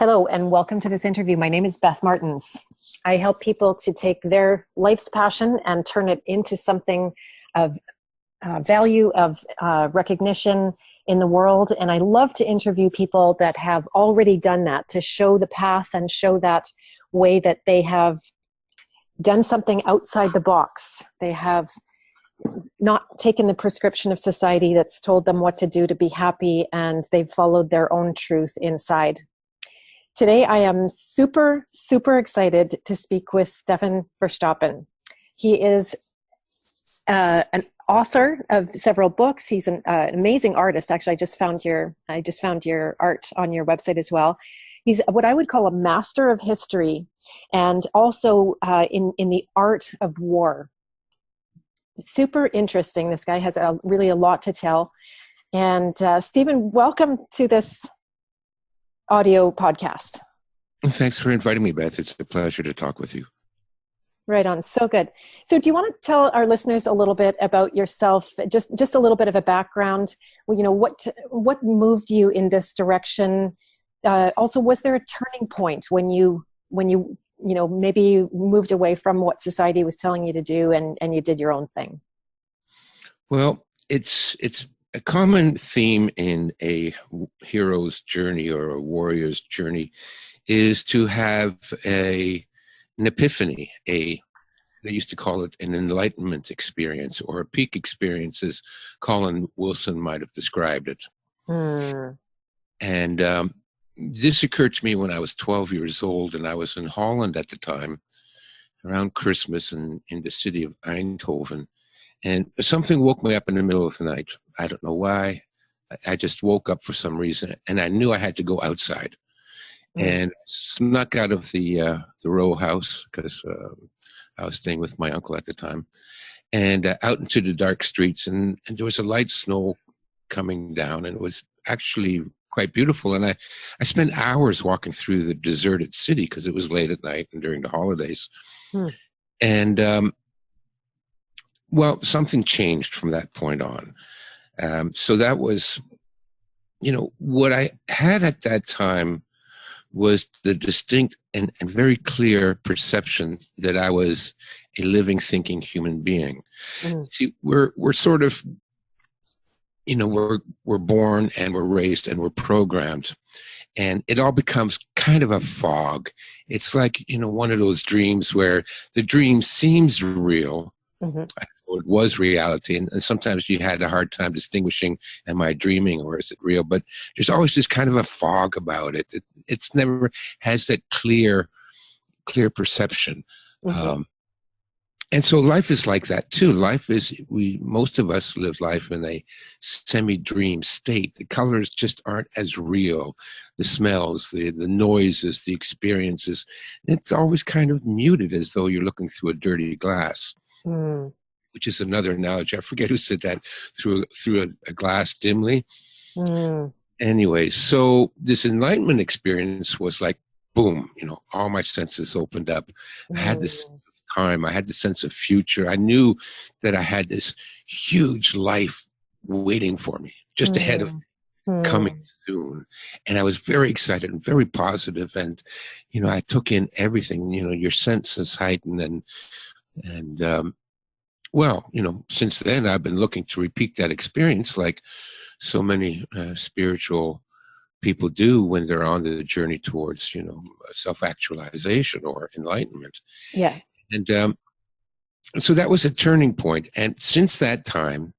Hello, and welcome to this interview. My name is Beth Martins. I help people to take their life's passion and turn it into something of value, of recognition in the world. And I love to interview people that have already done that, to show the path and show that way that they have done something outside the box. They have not taken the prescription of society that's told them what to do to be happy, and they've followed their own truth inside. Today, I am super, super excited to speak with Stefan Verstappen. He is an author of several books. He's an amazing artist. Actually, I just found your art on your website as well. He's what I would call a master of history, and also in the art of war. Super interesting. This guy has really a lot to tell. And Stephen, welcome to this audio podcast. Thanks for inviting me, Beth. It's a pleasure to talk with you. Right on. So good. So do you want to tell our listeners a little bit about yourself, just a little bit of a background? Well, you know, what moved you in this direction? Also, was there a turning point when you maybe you moved away from what society was telling you to do and you did your own thing? Well, it's a common theme in a hero's journey or a warrior's journey is to have an epiphany, they used to call it an enlightenment experience or a peak experience, as Colin Wilson might have described it. And this occurred to me when I was 12 years old, and I was in Holland at the time, around Christmas, in the city of Eindhoven. And something woke me up in the middle of the night. I don't know why. I just woke up for some reason, and I knew I had to go outside. And snuck out of the row house, because I was staying with my uncle at the time, and out into the dark streets. And there was a light snow coming down, and it was actually quite beautiful. And I spent hours walking through the deserted city because it was late at night and during the holidays. And well, something changed from that point on. So that was, what I had at that time was the distinct and very clear perception that I was a living, thinking human being. See, we're sort of, we're born and we're raised and we're programmed, and it all becomes kind of a fog. It's like, one of those dreams where the dream seems real. So it was reality, and sometimes you had a hard time distinguishing, am I dreaming or is it real? But there's always this kind of a fog about it. It's never has that clear perception. And so life is like that too. Most of us live life in a semi-dream state. The colors just aren't as real. The smells, the noises, the experiences, it's always kind of muted, as though you're looking through a dirty glass. Which is another analogy. I forget who said that, through a glass dimly. Anyway, so this enlightenment experience was like, boom, all my senses opened up. I had this sense of time. I had the sense of future. I knew that I had this huge life waiting for me, just ahead of me, coming soon. And I was very excited and very positive. And, I took in everything, your senses heightened. And well, since then, I've been looking to repeat that experience like so many spiritual people do when they're on the journey towards, self-actualization or enlightenment. Yeah. And so that was a turning point. And since that time,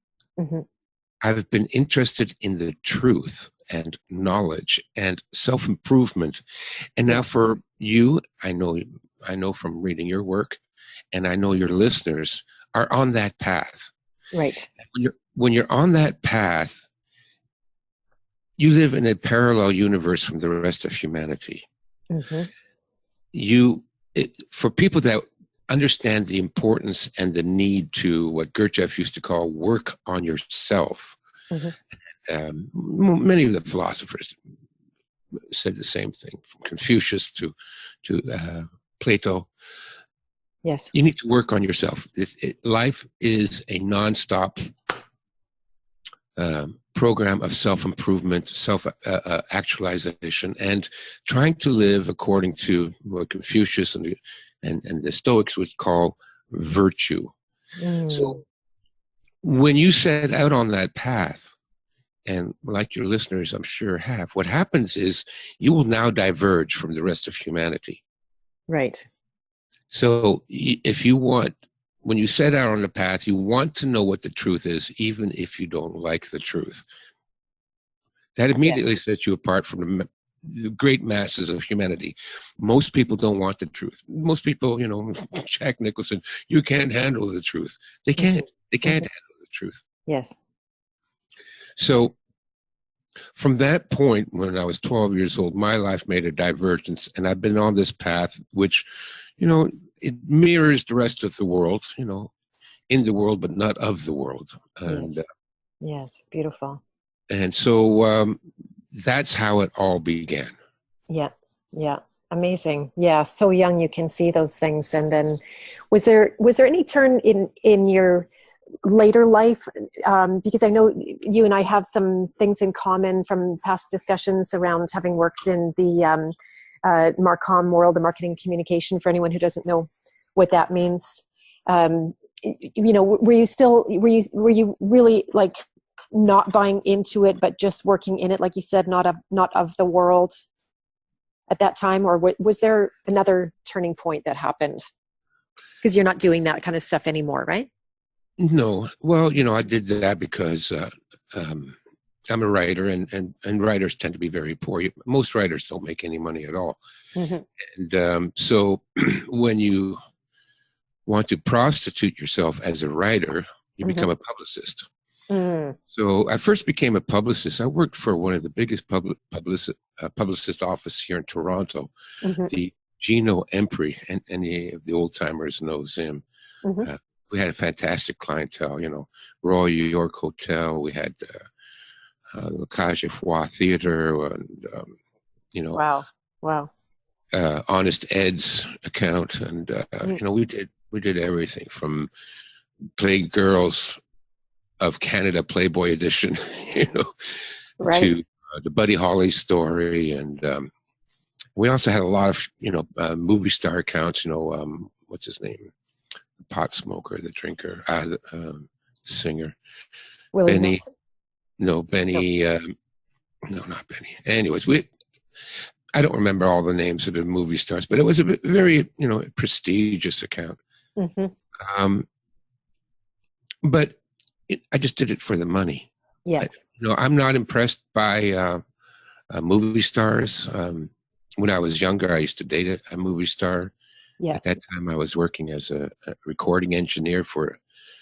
I've been interested in the truth and knowledge and self-improvement. And now for you, I know from reading your work, and I know your listeners are on that path. Right. When you're on that path, you live in a parallel universe from the rest of humanity. For people that understand the importance and the need to, what Gurdjieff used to call, work on yourself. Many of the philosophers said the same thing, from Confucius to Plato. Yes. You need to work on yourself. Life is a nonstop program of self-improvement, self-actualization, and trying to live according to what Confucius and the Stoics would call virtue. So when you set out on that path, and like your listeners I'm sure have, what happens is you will now diverge from the rest of humanity. Right. So if you want, when you set out on the path, you want to know what the truth is, even if you don't like the truth. That immediately sets you apart from the great masses of humanity. Most people don't want the truth. Most people, Jack Nicholson, you can't handle the truth. They can't. They can't handle the truth. Yes. So from that point, when I was 12 years old, my life made a divergence, and I've been on this path, which, it mirrors the rest of the world, in the world, but not of the world. And, yes, beautiful. And so that's how it all began. Yeah, amazing. Yeah, so young you can see those things. And then, was there any turn in your later life? Because I know you and I have some things in common from past discussions around having worked in the Marcom world, the marketing communication. For anyone who doesn't know what that means, were you really like not buying into it, but just working in it, like you said, not of the world at that time? Or was there another turning point that happened? Because you're not doing that kind of stuff anymore, right? No. Well, I did that because I'm a writer, and writers tend to be very poor. Most writers don't make any money at all. And so when you want to prostitute yourself as a writer, you become a publicist. So I first became a publicist. I worked for one of the biggest publicist office here in Toronto, the Gino Empri, and any of the old timers knows him. We had a fantastic clientele, Royal York Hotel. We had the Cage Foix Theater, and Wow. Honest Ed's account, and we did everything from Playgirls of Canada Playboy edition, right, to the Buddy Holly story, and we also had a lot of movie star accounts. What's his name? The pot smoker, the drinker, the singer, Willie Benny. Wilson? No, Benny. No, not Benny. Anyways, I don't remember all the names of the movie stars, but it was a very prestigious account. But I just did it for the money. Yeah. I'm not impressed by movie stars. When I was younger, I used to date a movie star. Yeah. At that time, I was working as a recording engineer for a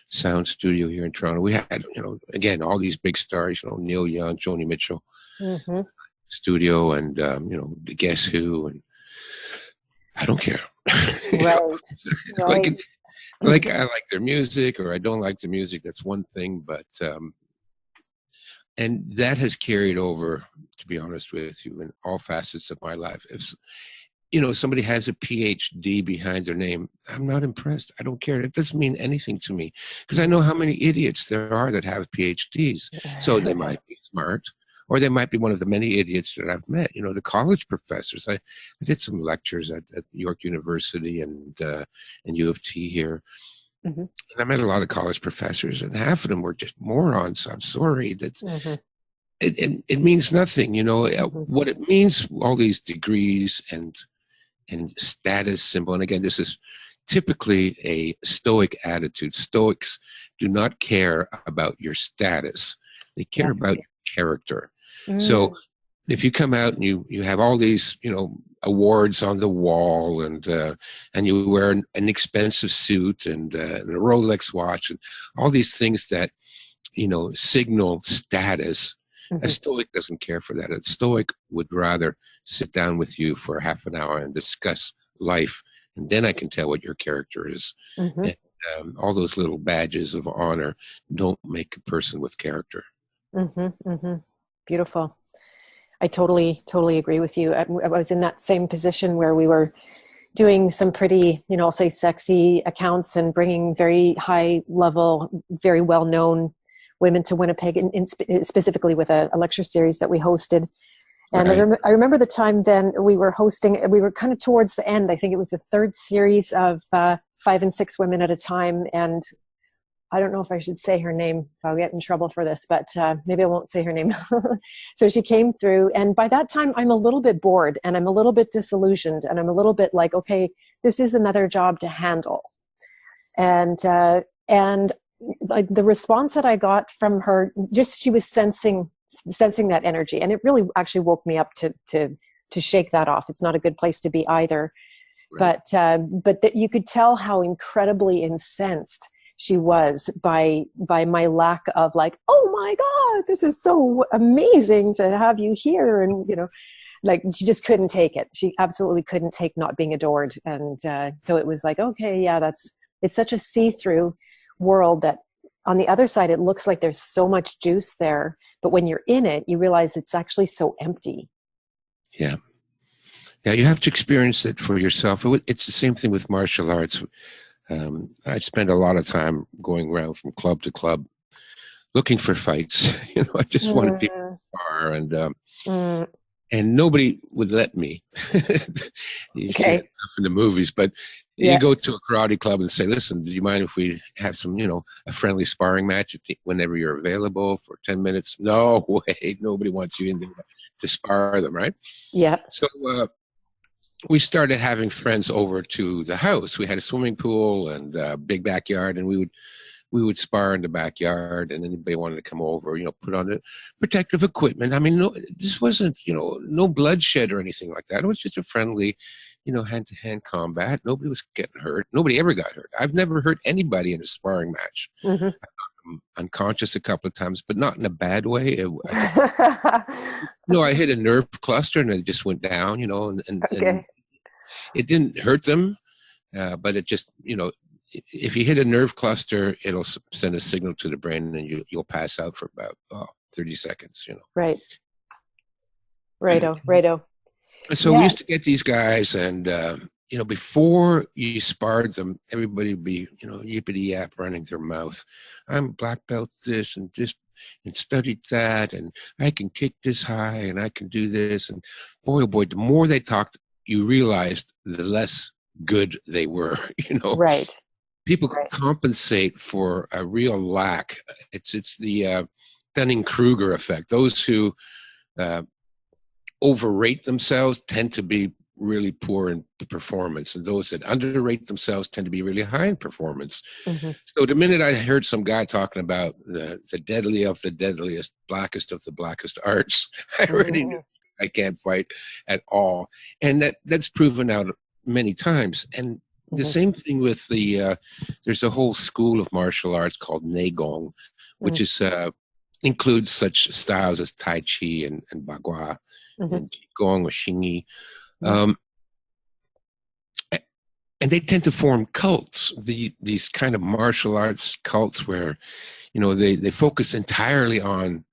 sound studio here in Toronto. We had, again, all these big stars, Neil Young, Joni Mitchell, studio, and, the Guess Who, and I don't care. Right. Like I like their music, or I don't like the music. That's one thing, but and that has carried over, to be honest with you, in all facets of my life. If somebody has a PhD behind their name, I'm not impressed. I don't care. It doesn't mean anything to me, because I know how many idiots there are that have PhDs. So they might be smart, or they might be one of the many idiots that I've met. The college professors. I did some lectures at York University and U of T here. And I met a lot of college professors, and half of them were just morons. I'm sorry. It means nothing. What it means, all these degrees and status symbol. And again, this is typically a Stoic attitude. Stoics do not care about your status. They care about your character. So if you come out and you have all these, awards on the wall, and you wear an expensive suit and a Rolex watch, and all these things that, signal status, a Stoic doesn't care for that. A Stoic would rather sit down with you for half an hour and discuss life, and then I can tell what your character is. And, all those little badges of honor don't make a person with character. Beautiful. I totally agree with you. I was in that same position where we were doing some pretty, I'll say sexy accounts and bringing very high level, very well-known women to Winnipeg, specifically with a lecture series that we hosted. And Right. I remember the time then we were kind of towards the end. I think it was the third series of 5 and 6 women at a time. And I don't know if I should say her name. I'll get in trouble for this, but maybe I won't say her name. So she came through, and by that time I'm a little bit bored and I'm a little bit disillusioned and I'm a little bit like, okay, this is another job to handle. And like the response that I got from her, just she was sensing that energy, and it really actually woke me up to shake that off. It's not a good place to be either. Right. But that you could tell how incredibly incensed she was by my lack of like, oh my God, this is so amazing to have you here. And, like she just couldn't take it. She absolutely couldn't take not being adored. And so it was like, okay, yeah, it's such a see-through world that on the other side, it looks like there's so much juice there. But when you're in it, you realize it's actually so empty. Yeah. Yeah, you have to experience it for yourself. It's the same thing with martial arts. I spend a lot of time going around from club to club looking for fights. I just wanted people to spar, and nobody would let me. You see it in the movies, but you go to a karate club and say, listen, do you mind if we have some, a friendly sparring match whenever you're available for 10 minutes? No way. Nobody wants you in there to spar them, right? Yeah. So we started having friends over to the house. We had a swimming pool and a big backyard, and we would spar in the backyard, and anybody wanted to come over, put on the protective equipment. I mean, this wasn't, no bloodshed or anything like that. It was just a friendly, hand-to-hand combat. Nobody was getting hurt. Nobody ever got hurt. I've never hurt anybody in a sparring match. Mm-hmm. I'm unconscious a couple of times, but not in a bad way. I hit a nerve cluster and it just went down, and it didn't hurt them, but it just, if you hit a nerve cluster, it'll send a signal to the brain, and you'll pass out for about 30 seconds. Right. Righto. So we used to get these guys, and before you sparred them, everybody would be yippity yap running their mouth. I'm black belt this and this, and studied that, and I can kick this high, and I can do this. And boy, oh boy, the more they talked, you realized the less good they were. Right. People compensate for a real lack. It's the Dunning-Kruger effect. Those who overrate themselves tend to be really poor in performance, and those that underrate themselves tend to be really high in performance. Mm-hmm. So the minute I heard some guy talking about the deadly of the deadliest, blackest of the blackest arts, I already knew I can't fight at all. And that's proven out many times. And the same thing with there's a whole school of martial arts called Neigong, which is includes such styles as Tai Chi and Bagua and Qigong or Xingyi. And they tend to form cults, these kind of martial arts cults where, they focus entirely on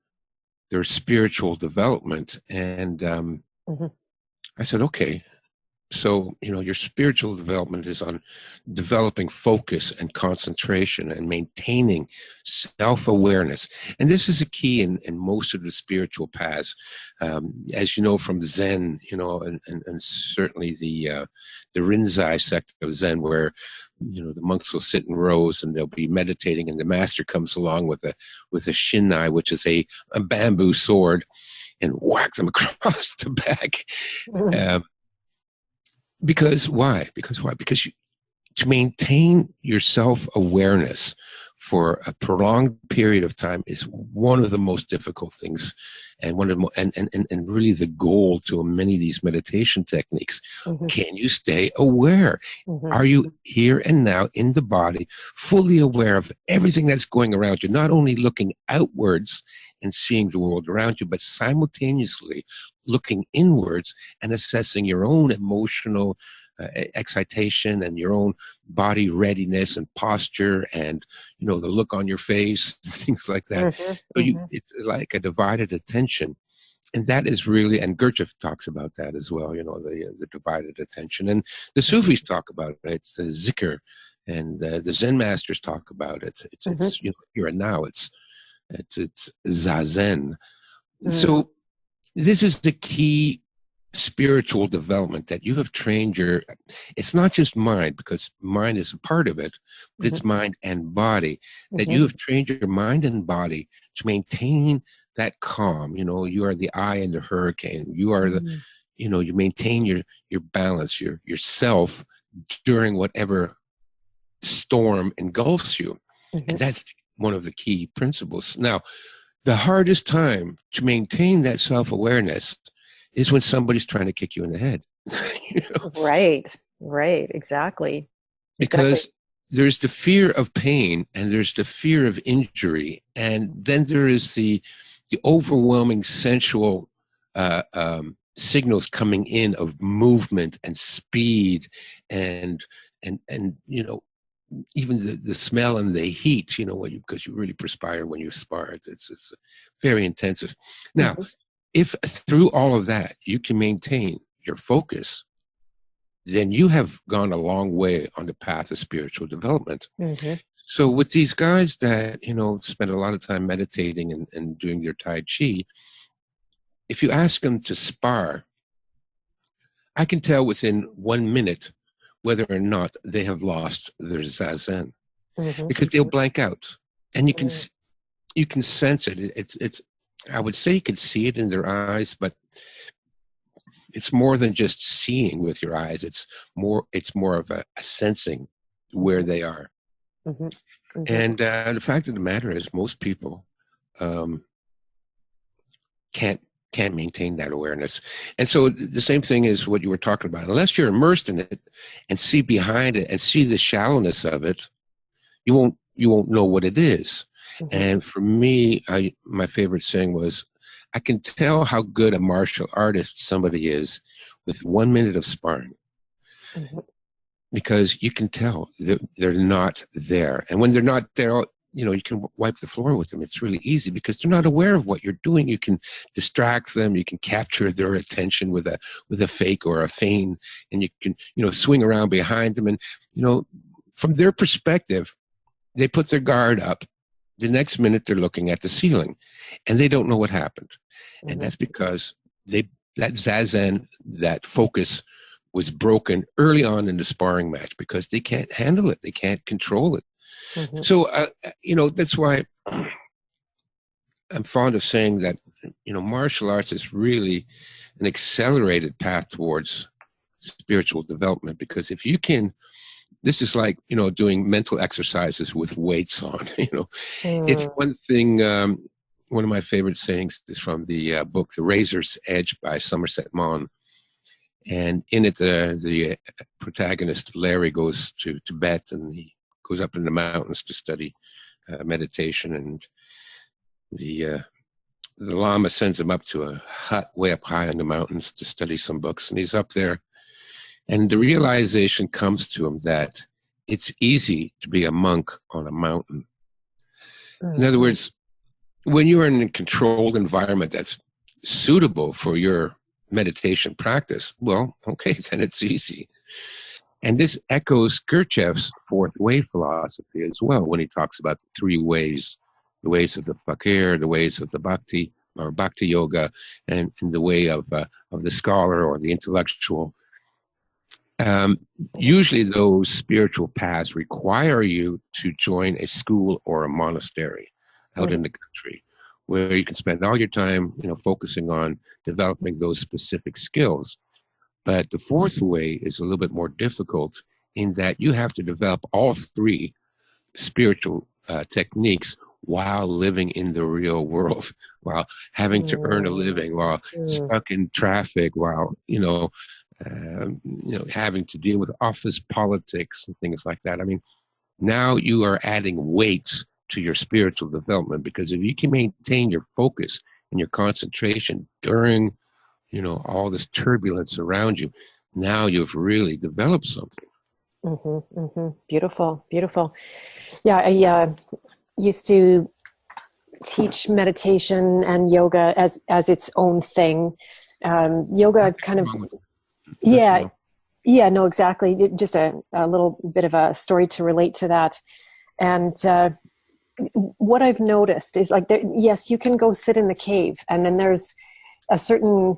their spiritual development. And I said, okay, so, your spiritual development is on developing focus and concentration and maintaining self-awareness. And this is a key in most of the spiritual paths. As you know, from Zen, and certainly the Rinzai sect of Zen, where, the monks will sit in rows and they'll be meditating, and the master comes along with a shinai, which is a bamboo sword, and whacks them across the back. Because why? Because to maintain your self-awareness for a prolonged period of time is one of the most difficult things, and one of the and really the goal to many of these meditation techniques. Can you stay aware? Are you here and now in the body, fully aware of everything that's going around you, not only looking outwards and seeing the world around you, but simultaneously looking inwards and assessing your own emotional excitation and your own body readiness and posture and, the look on your face, things like that. So it's like a divided attention. And that is really, and Gurdjieff talks about that as well, the divided attention. And the Sufis talk about it. It's the zikr, and the Zen masters talk about it. It's here and now. It's It's zazen. So this is the key spiritual development, that you have trained your, it's not just mind, because mind is a part of it, but it's mind and body, that you have trained your mind and body to maintain that calm. You are the eye in the hurricane. You are the, you maintain your balance, yourself during whatever storm engulfs you. And that's one of the key principles. Now, the hardest time to maintain that self-awareness is when somebody's trying to kick you in the head. Right, exactly. Because there's the fear of pain, and there's the fear of injury, and then there is the overwhelming sensual signals coming in of movement and speed, and even the smell and the heat, because you really perspire when you spar. It's very intensive. Now, if through all of that you can maintain your focus, then you have gone a long way on the path of spiritual development. So with these guys that, spend a lot of time meditating and doing their Tai Chi, if you ask them to spar, I can tell within 1 minute whether or not they have lost their zazen, because they'll blank out, and you can sense it. It's I would say you can see it in their eyes, but it's more than just seeing with your eyes. It's more of a sensing where they are. And the fact of the matter is, most people can't maintain that awareness. And so the same thing is what you were talking about. Unless you're immersed in it and see behind it and see the shallowness of it, you won't know what it is. And for me, my favorite saying was, I can tell how good a martial artist somebody is with 1 minute of sparring. Because you can tell they're not there. And when they're not there, you can wipe the floor with them. It's really easy because they're not aware of what you're doing. You can distract them. You can capture their attention with a fake or a feign, and you can, swing around behind them. And, from their perspective, they put their guard up. The next minute they're looking at the ceiling, and they don't know what happened. And that's because that zazen, that focus, was broken early on in the sparring match, because they can't handle it. They can't control it. So, that's why I'm fond of saying that, martial arts is really an accelerated path towards spiritual development. Because if you can, this is like, doing mental exercises with weights on, it's one thing. One of my favorite sayings is from the book, The Razor's Edge by Somerset Maugham. And in it, the protagonist, Larry, goes to Tibet, and he goes up in the mountains to study meditation. And the Lama sends him up to a hut way up high in the mountains to study some books. And he's up there, and the realization comes to him that it's easy to be a monk on a mountain. In other words, when you're in a controlled environment that's suitable for your meditation practice, well, okay, then it's easy. And this echoes Gurdjieff's fourth way philosophy as well, when he talks about the 3 ways: the ways of the fakir, the ways of the bhakti or bhakti yoga, and the way of the scholar or the intellectual. Usually those spiritual paths require you to join a school or a monastery out in the country, where you can spend all your time, focusing on developing those specific skills. But the fourth way is a little bit more difficult, in that you have to develop all 3 spiritual techniques while living in the real world, while having to earn a living, while stuck in traffic, while, having to deal with office politics and things like that. I mean, now you are adding weights to your spiritual development, because if you can maintain your focus and your concentration during, all this turbulence around you, now you've really developed something. Beautiful. Yeah, I used to teach meditation and yoga as its own thing. Yoga kind of, no, exactly. Just a little bit of a story to relate to that. And what I've noticed is like, yes, you can go sit in the cave, and then there's a certain,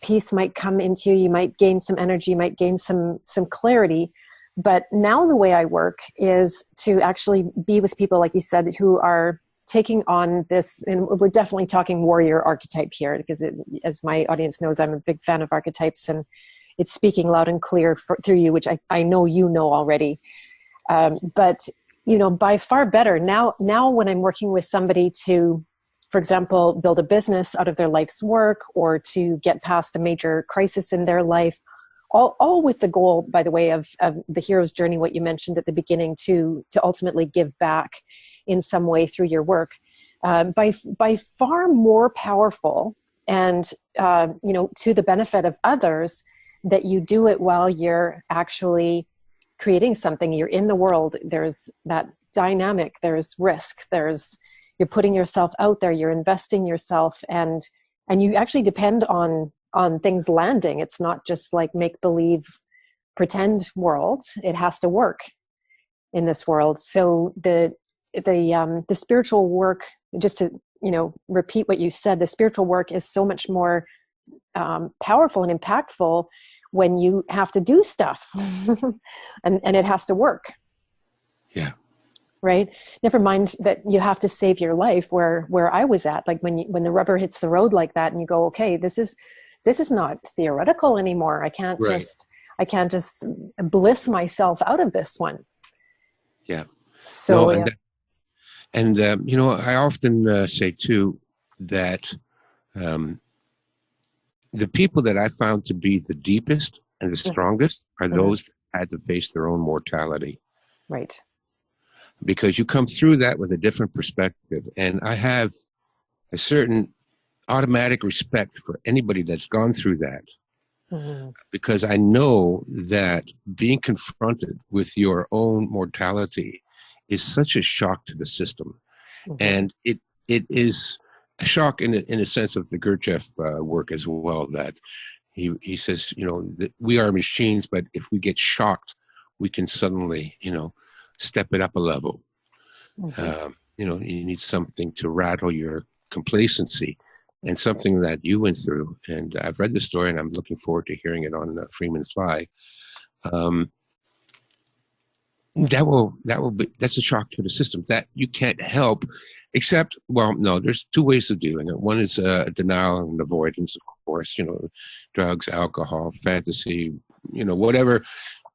peace might come into you. You might gain some energy, you might gain some clarity. But now the way I work is to actually be with people, like you said, who are taking on this, and we're definitely talking warrior archetype here, because as my audience knows, I'm a big fan of archetypes, and it's speaking loud and clear through you, which I know you know already. But by far better now when I'm working with somebody to, for example, build a business out of their life's work, or to get past a major crisis in their life, all with the goal, by the way, of the hero's journey, what you mentioned at the beginning, to ultimately give back in some way through your work, by far more powerful, and to the benefit of others, that you do it while you're actually creating something. You're in the world. There's that dynamic. There's risk. You're putting yourself out there. You're investing yourself, and you actually depend on things landing. It's not just like make believe, pretend world. It has to work in this world. So the spiritual work, just to repeat what you said, the spiritual work is so much more powerful and impactful when you have to do stuff and it has to work. Yeah. Right. Never mind that you have to save your life, where I was at, like when the rubber hits the road like that, and you go, okay, this is not theoretical anymore. I can't just bliss myself out of this one. Yeah. So, I often say too that the people that I found to be the deepest and the strongest are those that had to face their own mortality. Right. Because you come through that with a different perspective. And I have a certain automatic respect for anybody that's gone through that. Because I know that being confronted with your own mortality is such a shock to the system. And it is a shock in a sense of the Gurdjieff work as well, that he says, that we are machines, but if we get shocked, we can suddenly, step it up a level. You need something to rattle your complacency, and something that you went through. And I've read the story, and I'm looking forward to hearing it on Freeman's Fly. That's a shock to the system that you can't help, except, there's two ways of doing it. One is denial and avoidance, of course, drugs, alcohol, fantasy, whatever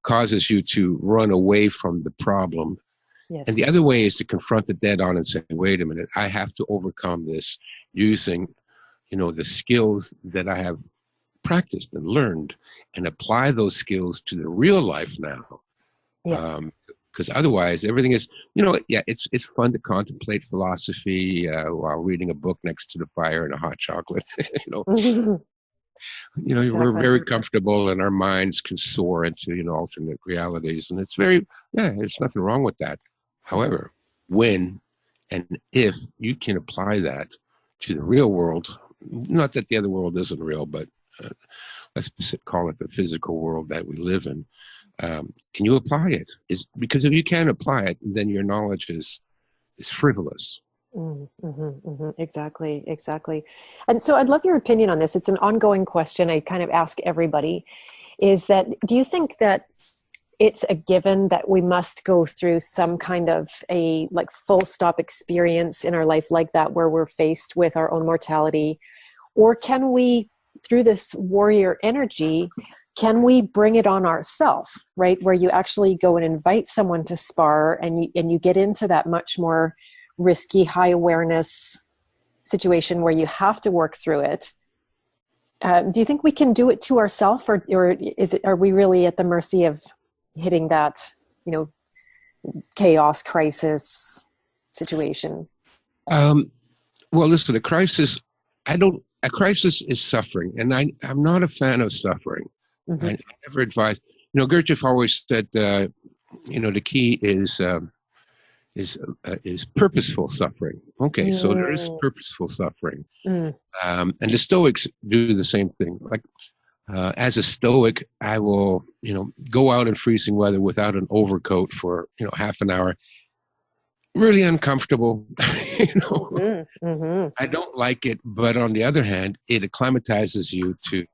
causes you to run away from the problem. Yes. And the other way is to confront it dead on and say, wait a minute, I have to overcome this using, the skills that I have practiced and learned, and apply those skills to the real life now. Yeah. Because otherwise everything is, it's fun to contemplate philosophy while reading a book next to the fire and a hot chocolate. Exactly. We're very comfortable, and our minds can soar into, alternate realities. And it's there's nothing wrong with that. However, when and if you can apply that to the real world, not that the other world isn't real, but let's call it the physical world that we live in. Can you apply it? Because if you can't apply it, then your knowledge is frivolous. Exactly. And so I'd love your opinion on this. It's an ongoing question I kind of ask everybody, is that, do you think that it's a given that we must go through some kind of a full stop experience in our life like that, where we're faced with our own mortality? Or can we, through this warrior energy, can we bring it on ourselves, right? Where you actually go and invite someone to spar, and you get into that much more risky, high awareness situation where you have to work through it. Do you think we can do it to ourselves, or are we really at the mercy of hitting that, chaos, crisis situation? Well, listen, a crisis is suffering, and I'm not a fan of suffering. I never advise. Gurdjieff always said, the key is purposeful suffering. Okay, so there is purposeful suffering, and the Stoics do the same thing. Like, as a Stoic, I will, go out in freezing weather without an overcoat for half an hour, really uncomfortable. You know, Mm-hmm. I don't like it, but on the other hand, it acclimatizes you to,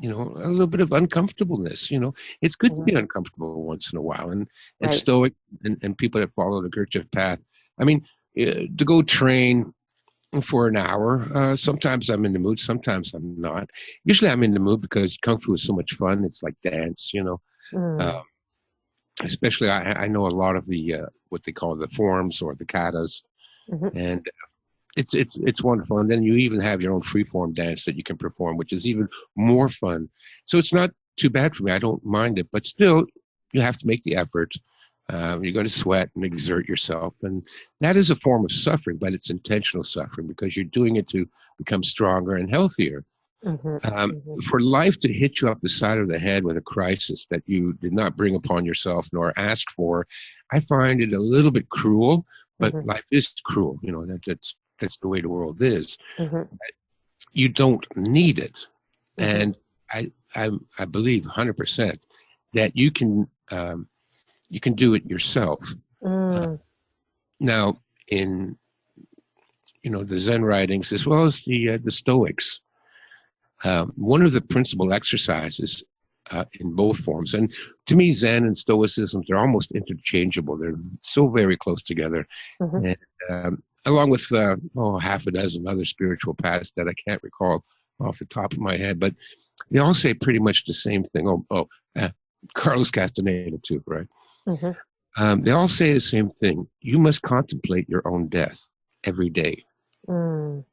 you know, a little bit of uncomfortableness. You know, it's good to be uncomfortable once in a while. And Right. stoic and people that follow the Gurdjieff path. I mean, to go train for an hour. Sometimes I'm in the mood, sometimes I'm not. Usually I'm in the mood because Kung Fu is so much fun. It's like dance, you know. Mm. Uh, Especially, I know a lot of the what they call the forms or the katas, Mm-hmm. and it's wonderful. And then you even have your own free form dance that you can perform, which is even more fun. So it's not too bad for me. I don't mind it, but still, you have to make the effort. You're going to sweat and exert yourself, and that is a form of suffering, but it's intentional suffering because you're doing it to become stronger and healthier. Mm-hmm. Mm-hmm. For life to hit you up the side of the head with a crisis that you did not bring upon yourself nor ask for, I find it a little bit cruel. But Mm-hmm. life is cruel, you know. That's the way the world is. Mm-hmm. You don't need it, Mm-hmm. and I believe 100% that you can do it yourself. Uh, Mm. Now, in the Zen writings as well as the Stoics, one of the principal exercises in both forms, and to me, Zen and Stoicism, they're almost interchangeable. They're so very close together. Mm-hmm. And along with half a dozen other spiritual paths that I can't recall off the top of my head, but they all say pretty much the same thing. Carlos Castaneda too, right? Mm-hmm. They all say the same thing. You must contemplate your own death every day. Mm.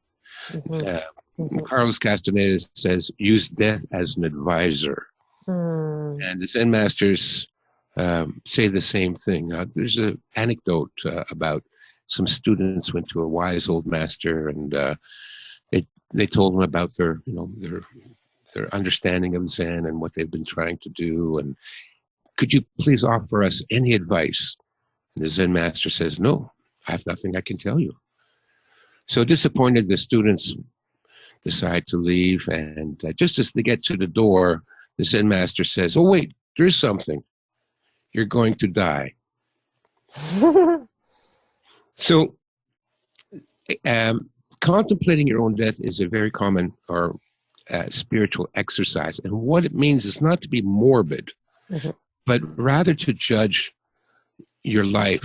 Mm-hmm. Uh, Mm-hmm. Carlos Castaneda says, use death as an advisor. Mm. And the Zen masters say the same thing. There's an anecdote about some students went to a wise old master, and they told him about their understanding of Zen and what they've been trying to do. And could you please offer us any advice? And the Zen master says, no, I have nothing I can tell you. So disappointed, the students decide to leave. And just as they get to the door, the Zen master says, oh, wait, there's something. You're going to die. So contemplating your own death is a very common or spiritual exercise. And what it means is not to be morbid, Mm-hmm. but rather to judge your life,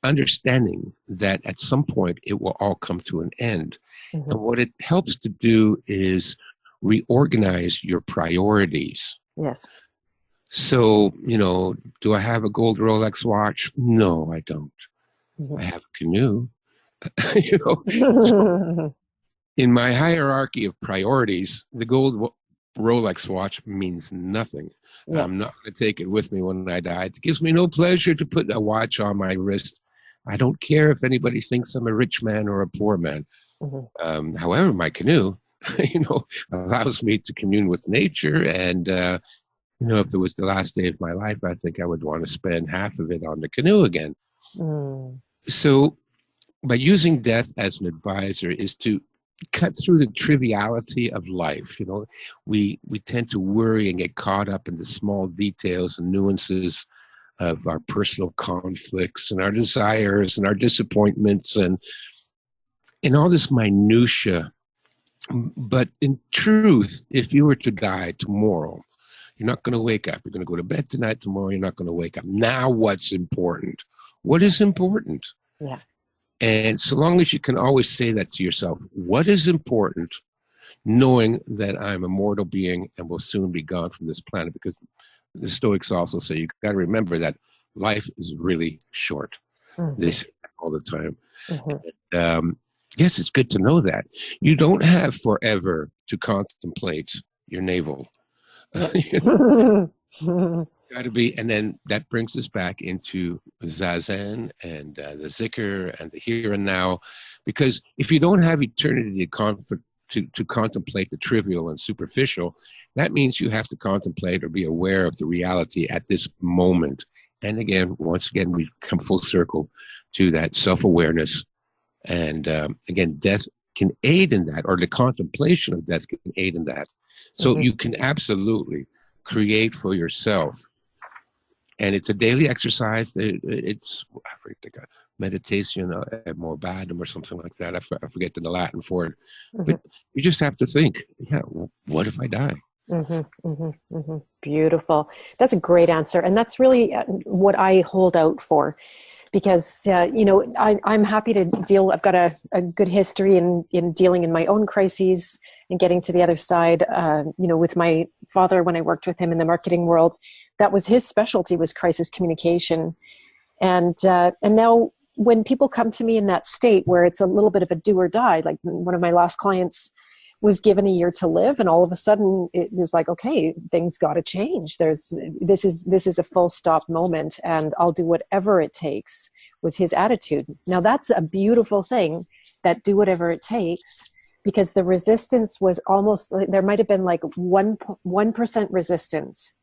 understanding that at some point it will all come to an end. Mm-hmm. And what it helps to do is reorganize your priorities. Yes. So, do I have a gold Rolex watch? No, I don't. Mm-hmm. I have a canoe. So in my hierarchy of priorities, the gold Rolex watch means nothing. Yeah. I'm not going to take it with me when I die. It gives me no pleasure to put a watch on my wrist. I don't care if anybody thinks I'm a rich man or a poor man. Mm-hmm. However, my canoe, allows me to commune with nature. And, if there was the last day of my life, I think I would want to spend half of it on the canoe again. Mm. So by using death as an advisor is to cut through the triviality of life. We tend to worry and get caught up in the small details and nuances of our personal conflicts and our desires and our disappointments and all this minutia. But in truth, if you were to die tomorrow, you're not going to wake up. You're going to go to bed tonight. Tomorrow, you're not going to wake up. Now, what's important? What is important? Yeah. And so long as you can always say that to yourself, what is important, knowing that I'm a mortal being and will soon be gone from this planet, because the Stoics also say you got to remember that life is really short. Mm-hmm. They say that all the time. Mm-hmm. And, yes, it's good to know that. You don't have forever to contemplate your navel. Yeah. Got to be, and then that brings us back into zazen and the zikr and the here and now, because if you don't have eternity to contemplate the trivial and superficial, that means you have to contemplate or be aware of the reality at this moment. And again, once again, we've come full circle to that self-awareness, and again, death can aid in that, or the contemplation of death can aid in that. So you can absolutely create for yourself. And it's a daily exercise. It's meditation morbadum or something like that. I forget the Latin for it. Mm-hmm. But you just have to think, yeah, what if I die? Mm-hmm, mm-hmm, mm-hmm. Beautiful. That's a great answer. And that's really what I hold out for. Because, I'm happy to deal. I've got a good history in dealing in my own crises and getting to the other side. With my father, when I worked with him in the marketing world, that was his specialty, was crisis communication. And now when people come to me in that state where it's a little bit of a do or die, like one of my last clients was given a year to live, and all of a sudden it is like, okay, things got to change. This is a full stop moment, and I'll do whatever it takes, was his attitude. Now that's a beautiful thing, that do whatever it takes, because the resistance was almost, there might have been like 1% resistance,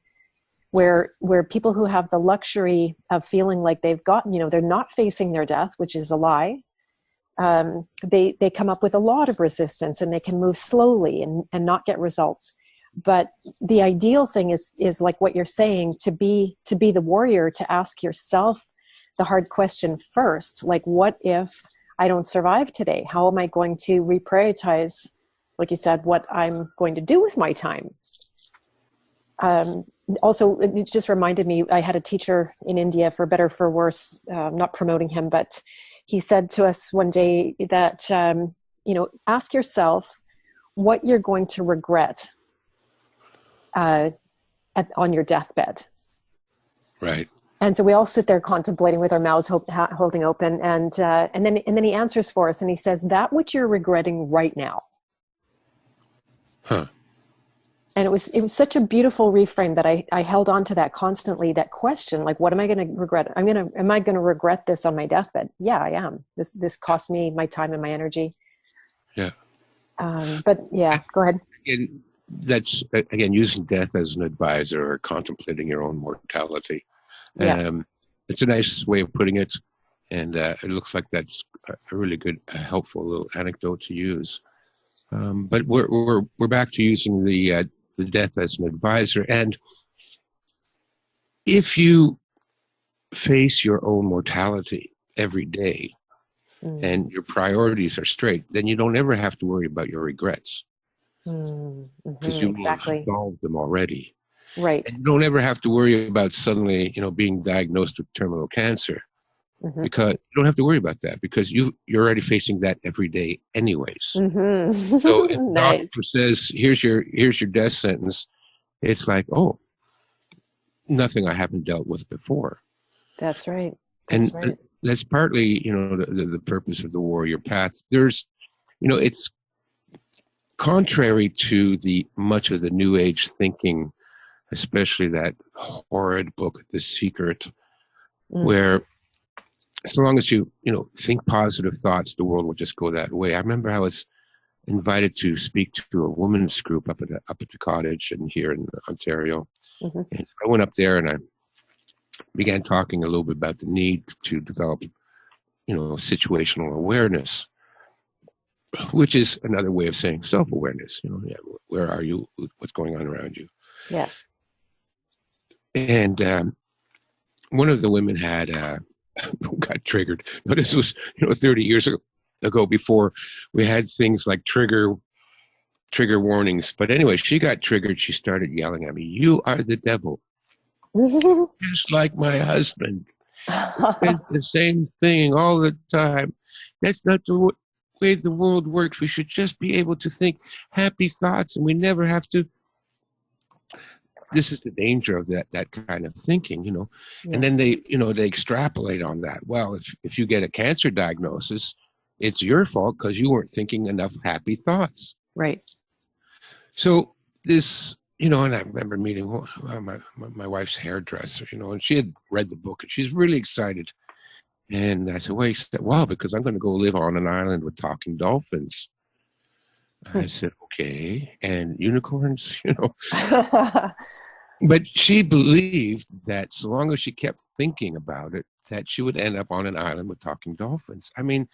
where people who have the luxury of feeling like they've gotten, they're not facing their death, which is a lie. They come up with a lot of resistance, and they can move slowly and not get results. But the ideal thing is like what you're saying, to be the warrior, to ask yourself the hard question first, like, what if I don't survive today? How am I going to reprioritize, like you said, what I'm going to do with my time? Also, it just reminded me, I had a teacher in India, for better, for worse, not promoting him, but he said to us one day that, ask yourself what you're going to regret on your deathbed. Right. And so we all sit there contemplating with our mouths holding open, and then he answers for us, and he says, that which you're regretting right now. Huh. And it was such a beautiful reframe that I held on to that constantly, that question, like, what am I going to regret? Am I going to regret this on my deathbed? Yeah, I am. This cost me my time and my energy. Yeah. But yeah, go ahead. And that's, again, using death as an advisor, or contemplating your own mortality. Yeah. It's a nice way of putting it. And it looks like that's a really good, helpful little anecdote to use. But we're back to using the death as an advisor. And if you face your own mortality every day, and your priorities are straight, then you don't ever have to worry about your regrets, because you will have solved them already. Right. And you don't ever have to worry about suddenly, being diagnosed with terminal cancer, because you don't have to worry about that, because you're already facing that every day anyways. So if the doctor says, here's your death sentence, it's like, oh, nothing I haven't dealt with before. That's right. And that's partly, the purpose of the warrior path. There's, it's contrary to the much of the New Age thinking, especially that horrid book, The Secret, where so long as you think positive thoughts, the world will just go that way. I remember I was invited to speak to a women's group up at the cottage and here in Ontario. And I went up there and I began talking a little bit about the need to develop, situational awareness, which is another way of saying self-awareness. Where are you? What's going on around you? Yeah. And one of the women had got triggered. Now, this was 30 years ago, before we had things like trigger warnings. But anyway, she got triggered. She started yelling at me, "You are the devil." Just like my husband. It's the same thing all the time. That's not the way the world works. We should just be able to think happy thoughts, and we never have to. This is the danger of that kind of thinking, Yes. And then they extrapolate on that. Well, if you get a cancer diagnosis, it's your fault because you weren't thinking enough happy thoughts. Right. So this, and I remember meeting my wife's hairdresser, and she had read the book and she's really excited. And I said, well, she said, wow, because I'm going to go live on an island with talking dolphins. I said, okay, and unicorns, But she believed that so long as she kept thinking about it, that she would end up on an island with talking dolphins. I mean,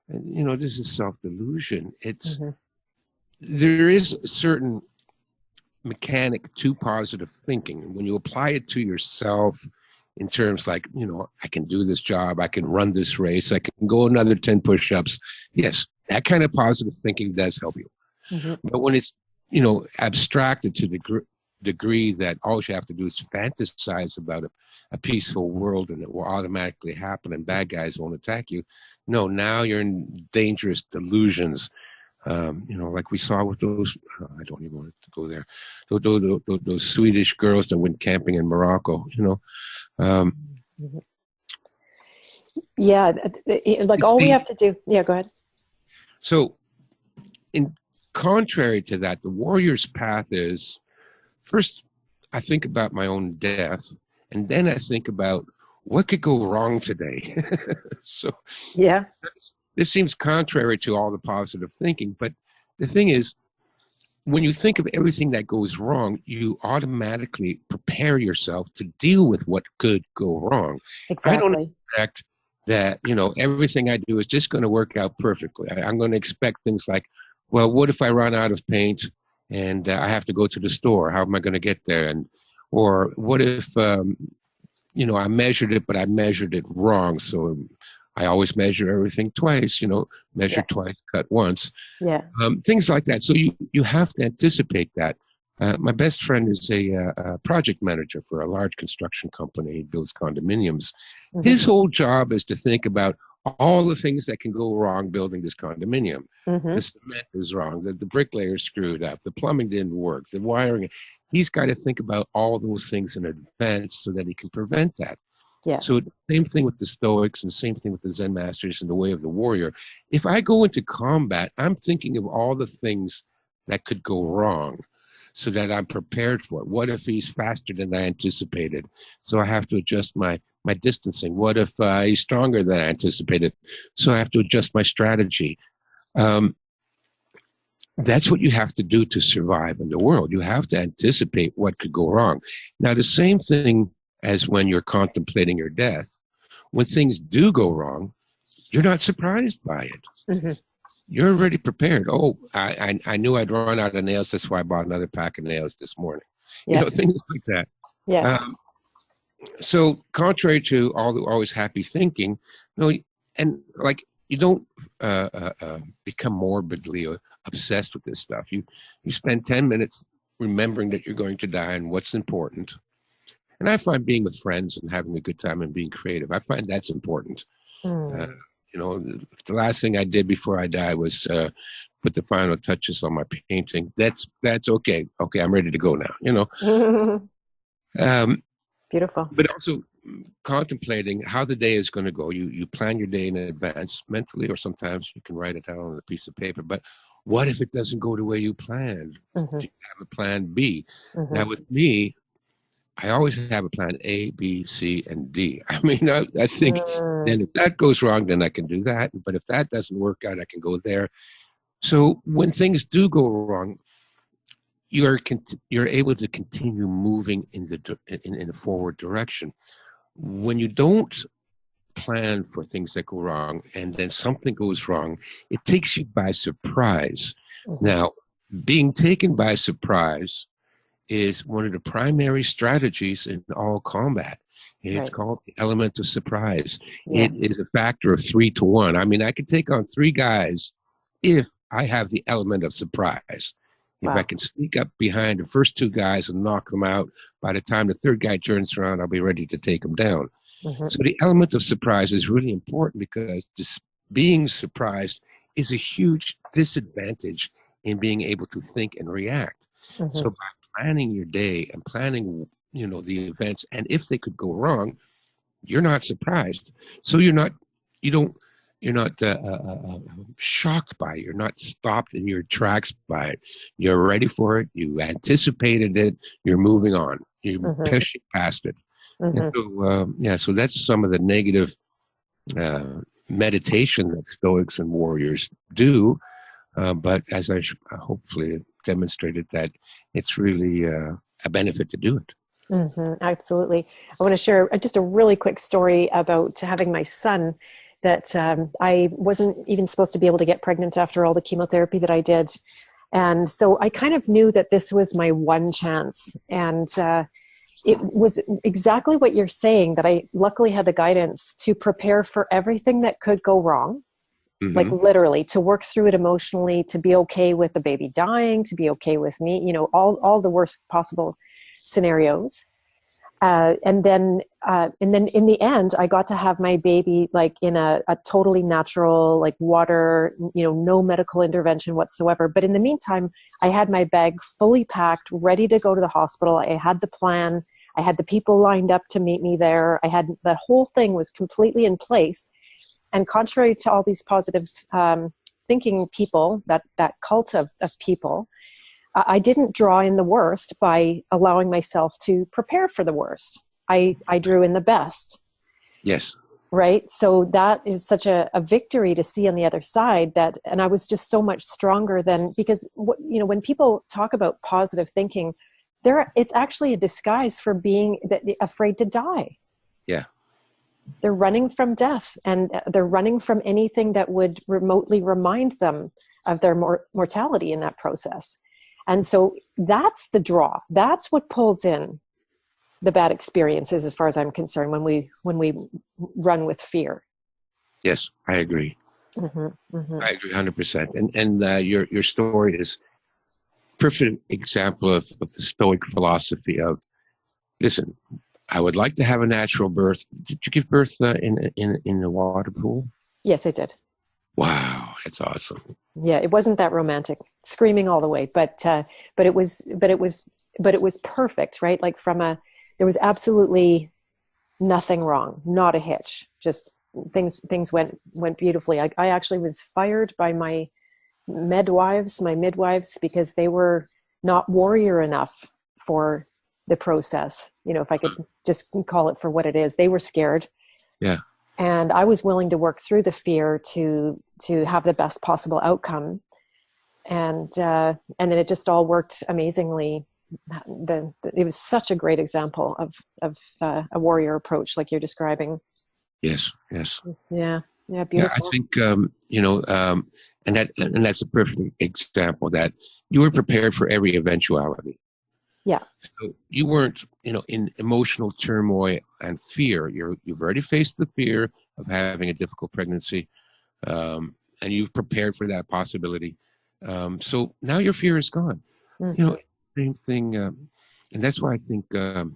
this is self-delusion. It's there is a certain mechanic to positive thinking. When you apply it to yourself, in terms like, I can do this job, I can run this race, I can go another 10 push-ups. Yes, that kind of positive thinking does help you. Mm-hmm. But when it's, abstracted to the degree that all you have to do is fantasize about a peaceful world and it will automatically happen and bad guys won't attack you. No, now you're in dangerous delusions. Like we saw with those, I don't even want to go there, those Swedish girls that went camping in Morocco, Yeah, like all we have to do. Yeah, go ahead. So in contrary to that, the warrior's path is, first, I think about my own death, and then I think about what could go wrong today. So yeah, this seems contrary to all the positive thinking, but the thing is, when you think of everything that goes wrong, you automatically prepare yourself to deal with what could go wrong. Exactly. I don't expect that, everything I do is just going to work out perfectly. I'm going to expect things like, well, what if I run out of paint and I have to go to the store? How am I going to get there? Or what if, I measured it, but I measured it wrong. So I always measure everything twice, measure twice, cut once. Yeah. Things like that. So you have to anticipate that. My best friend is a project manager for a large construction company. He builds condominiums. Mm-hmm. His whole job is to think about all the things that can go wrong building this condominium. Mm-hmm. The cement is wrong, the bricklayer screwed up, the plumbing didn't work, the wiring. He's got to think about all those things in advance so that he can prevent that. Yeah. So same thing with the Stoics and same thing with the Zen masters and the way of the warrior. If I go into combat, I'm thinking of all the things that could go wrong so that I'm prepared for it. What if he's faster than I anticipated? So I have to adjust my distancing. What if he's stronger than I anticipated? So I have to adjust my strategy. That's what you have to do to survive in the world. You have to anticipate what could go wrong. Now, the same thing as when you're contemplating your death. When things do go wrong, you're not surprised by it. Mm-hmm. You're already prepared. Oh, I knew I'd run out of nails. That's why I bought another pack of nails this morning. Yeah. Things like that. Yeah. So contrary to always happy thinking, and like you don't become morbidly obsessed with this stuff. You spend 10 minutes remembering that you're going to die and what's important. And I find being with friends and having a good time and being creative, I find that's important. Mm. The last thing I did before I died was put the final touches on my painting. That's okay. Okay, I'm ready to go now, Beautiful. But also contemplating how the day is going to go. You plan your day in advance mentally, or sometimes you can write it down on a piece of paper. But what if it doesn't go the way you planned? Mm-hmm. Do you have a plan B? Mm-hmm. Now with me, I always have a plan A, B, C, and D. I mean, I think then if that goes wrong, then I can do that. But if that doesn't work out, I can go there. So when things do go wrong, you're able to continue moving in the forward direction. When you don't plan for things that go wrong and then something goes wrong, it takes you by surprise. Mm-hmm. Now, being taken by surprise is one of the primary strategies in all combat. It's called the element of surprise. Yeah. It is a factor of 3 to 1. I mean, I could take on 3 guys if I have the element of surprise. Wow. If I can sneak up behind the first 2 guys and knock them out, by the time the 3rd guy turns around, I'll be ready to take them down. Mm-hmm. So the element of surprise is really important because being surprised is a huge disadvantage in being able to think and react. Mm-hmm. So by planning your day and planning, the events, and if they could go wrong, you're not surprised. So you're not shocked by it. You're not stopped in your tracks by it. You're ready for it. You anticipated it. You're moving on. You're pushing past it. Mm-hmm. And so that's some of the negative meditation that Stoics and warriors do. But as I hopefully demonstrated, that it's really a benefit to do it. Mm-hmm, absolutely. I want to share just a really quick story about having my son that I wasn't even supposed to be able to get pregnant after all the chemotherapy that I did. And so I kind of knew that this was my one chance. And it was exactly what you're saying, that I luckily had the guidance to prepare for everything that could go wrong. Like literally to work through it emotionally, to be okay with the baby dying, to be okay with me, you know, all the worst possible scenarios. And then in the end, I got to have my baby like in a totally natural, like water, you know, no medical intervention whatsoever. But in the meantime, I had my bag fully packed, ready to go to the hospital. I had the plan. I had the people lined up to meet me there. I had, the whole thing was completely in place. And contrary to all these positive thinking people, that cult of people, I didn't draw in the worst by allowing myself to prepare for the worst. I drew in the best. Yes. Right. So that is such a victory to see on the other side, that, and I was just so much stronger than, because you know, when people talk about positive thinking, it's actually a disguise for being afraid to die. Yeah. They're running from death, and they're running from anything that would remotely remind them of their mortality in that process. And so that's the draw. That's what pulls in the bad experiences, as far as I'm concerned, when we run with fear. Yes, I agree. I agree 100%. And your story is perfect example of the Stoic philosophy of, listen, I would like to have a natural birth. Did you give birth in the water pool? Yes, I did. Wow, that's awesome. Yeah, it wasn't that romantic, screaming all the way, but it was perfect, right? Like there was absolutely nothing wrong, not a hitch. Just things went beautifully. I actually was fired by my midwives, because they were not warrior enough for the process. You know, if I could just call it for what it is, they were scared. Yeah. And I was willing to work through the fear to have the best possible outcome. And then it just all worked amazingly. It was such a great example of a warrior approach, like you're describing. Yes. Yeah. Beautiful. Yeah, I think and that's a perfect example that you were prepared for every eventuality. Yeah. So you weren't, in emotional turmoil and fear. You've already faced the fear of having a difficult pregnancy, and you've prepared for that possibility. So now your fear is gone. Same thing, and that's why I think the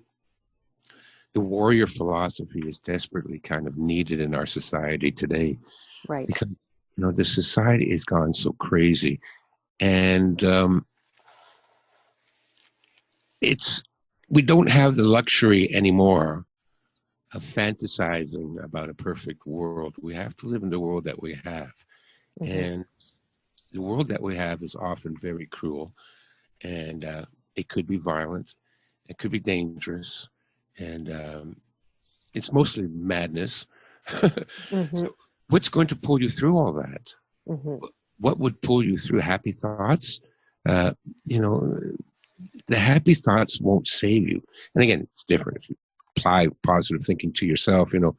warrior philosophy is desperately kind of needed in our society today. Right. Because the society has gone so crazy, and we don't have the luxury anymore of fantasizing about a perfect world. We have to live in the world that we have. And the world that we have is often very cruel, and it could be violent, it could be dangerous, and it's mostly madness. So what's going to pull you through all that? What would pull you through? Happy thoughts? The happy thoughts won't save you. And again, it's different. If you apply positive thinking to yourself, what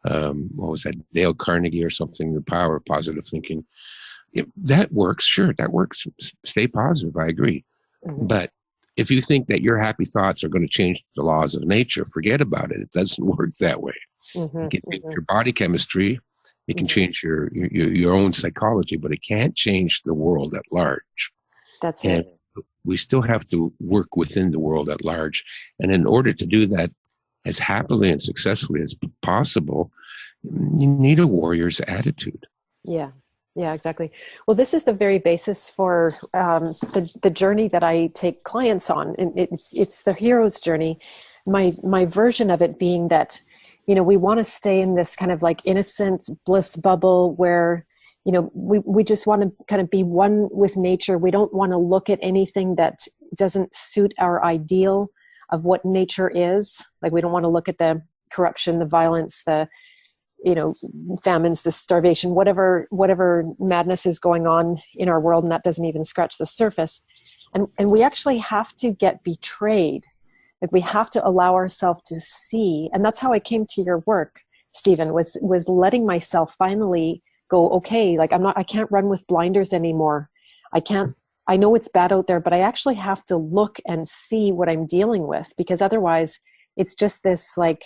was that, Dale Carnegie or something, the power of positive thinking. That works, sure, that works. Stay positive, I agree. But if you think that your happy thoughts are going to change the laws of nature, forget about it. It doesn't work that way. You can change your body chemistry, you can change your own psychology, but it can't change the world at large. That's it. We still have to work within the world at large. And in order to do that as happily and successfully as possible, you need a warrior's attitude. Yeah, exactly. Well, this is the very basis for the journey that I take clients on. And it's the hero's journey. My version of it being that, we want to stay in this kind of like innocent bliss bubble where, we just want to kind of be one with nature. We don't want to look at anything that doesn't suit our ideal of what nature is. Like, we don't want to look at the corruption, the violence, the, famines, the starvation, whatever madness is going on in our world. And that doesn't even scratch the surface. And we actually have to get betrayed. Like, we have to allow ourselves to see. And that's how I came to your work, Stephen, was letting myself finally go, okay, like I can't run with blinders anymore. I can't I know it's bad out there, but I actually have to look and see what I'm dealing with, because otherwise it's just this like,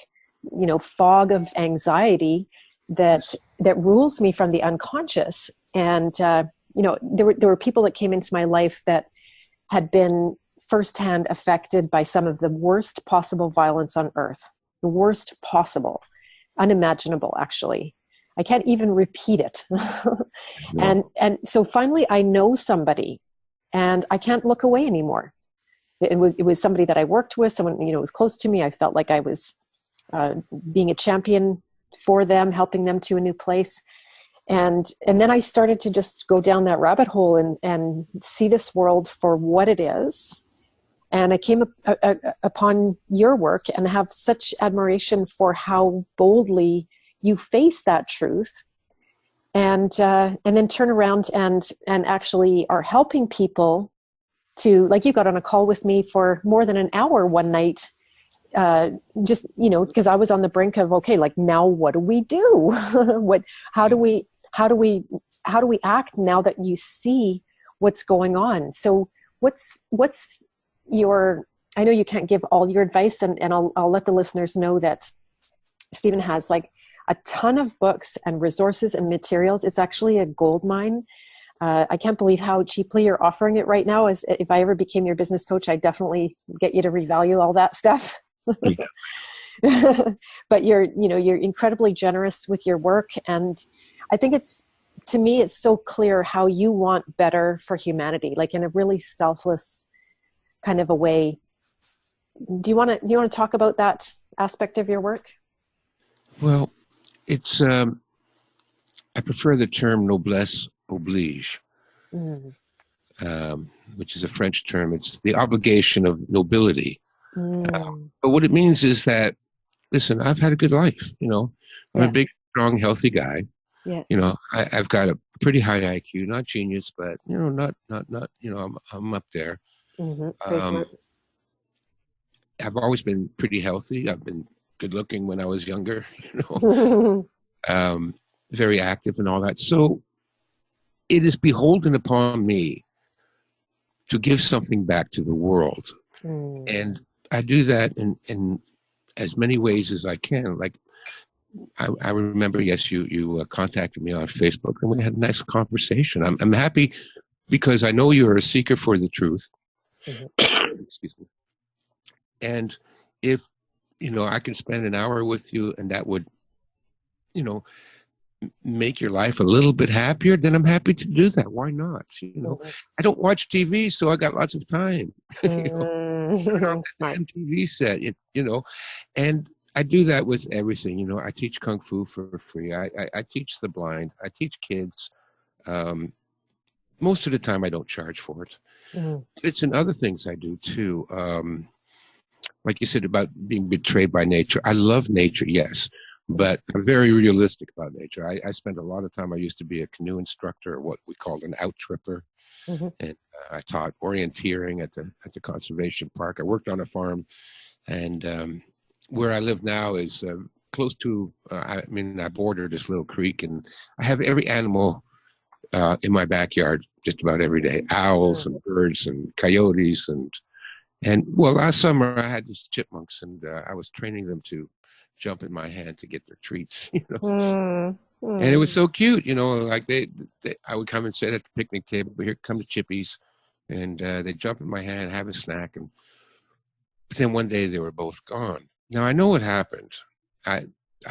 fog of anxiety that rules me from the unconscious. And, there were people that came into my life that had been firsthand affected by some of the worst possible violence on earth, the worst possible, unimaginable, actually. I can't even repeat it. No. And so finally I know somebody, and I can't look away anymore. It was somebody that I worked with, someone, was close to me. I felt like I was being a champion for them, helping them to a new place. And then I started to just go down that rabbit hole and see this world for what it is. And I came upon your work and have such admiration for how boldly you face that truth, and then turn around and actually are helping people to, like, you got on a call with me for more than an hour one night, just, because I was on the brink of, okay, like, now what do we do? How do we act now that you see what's going on? So what's your, I know you can't give all your advice, and I'll let the listeners know that Stephen has like a ton of books and resources and materials. It's actually a gold mine. I can't believe how cheaply you're offering it right now. As if I ever became your business coach, I'd definitely get you to revalue all that stuff. But you're incredibly generous with your work. And I think to me, it's so clear how you want better for humanity, like in a really selfless kind of a way. Do you want to talk about that aspect of your work? Well, it's, I prefer the term noblesse, oblige, which is a French term. It's the obligation of nobility. But what it means is that, listen, I've had a good life. I'm a big, strong, healthy guy. Yeah. I've got a pretty high IQ, not genius, but not. I'm up there. I've always been pretty healthy. I've been good looking when I was younger. Very active and all that. So it is beholden upon me to give something back to the world. And I do that in as many ways as I can. Like, I remember, yes, you contacted me on Facebook, and we had a nice conversation. I'm happy because I know you're a seeker for the truth. Excuse me. And if, I can spend an hour with you and that would, make your life a little bit happier, then I'm happy to do that. Why not? I don't watch TV, so I got lots of time. Turn on the TV set, and I do that with everything. I teach Kung Fu for free. I teach the blind. I teach kids. Most of the time I don't charge for it. It's in other things I do too. Like you said about being betrayed by nature. I love nature, yes, but I'm very realistic about nature. I spent a lot of time. I used to be a canoe instructor, or what we called an out-tripper, and I taught orienteering at the conservation park. I worked on a farm, and where I live now is close to. I border this little creek, and I have every animal in my backyard just about every day: owls and birds and coyotes and well, last summer I had these chipmunks, and I was training them to jump in my hand to get their treats, and it was so cute, like they I would come and sit at the picnic table, but here come the chippies, and they jump in my hand, have a snack, but then one day they were both gone. Now I know what happened. I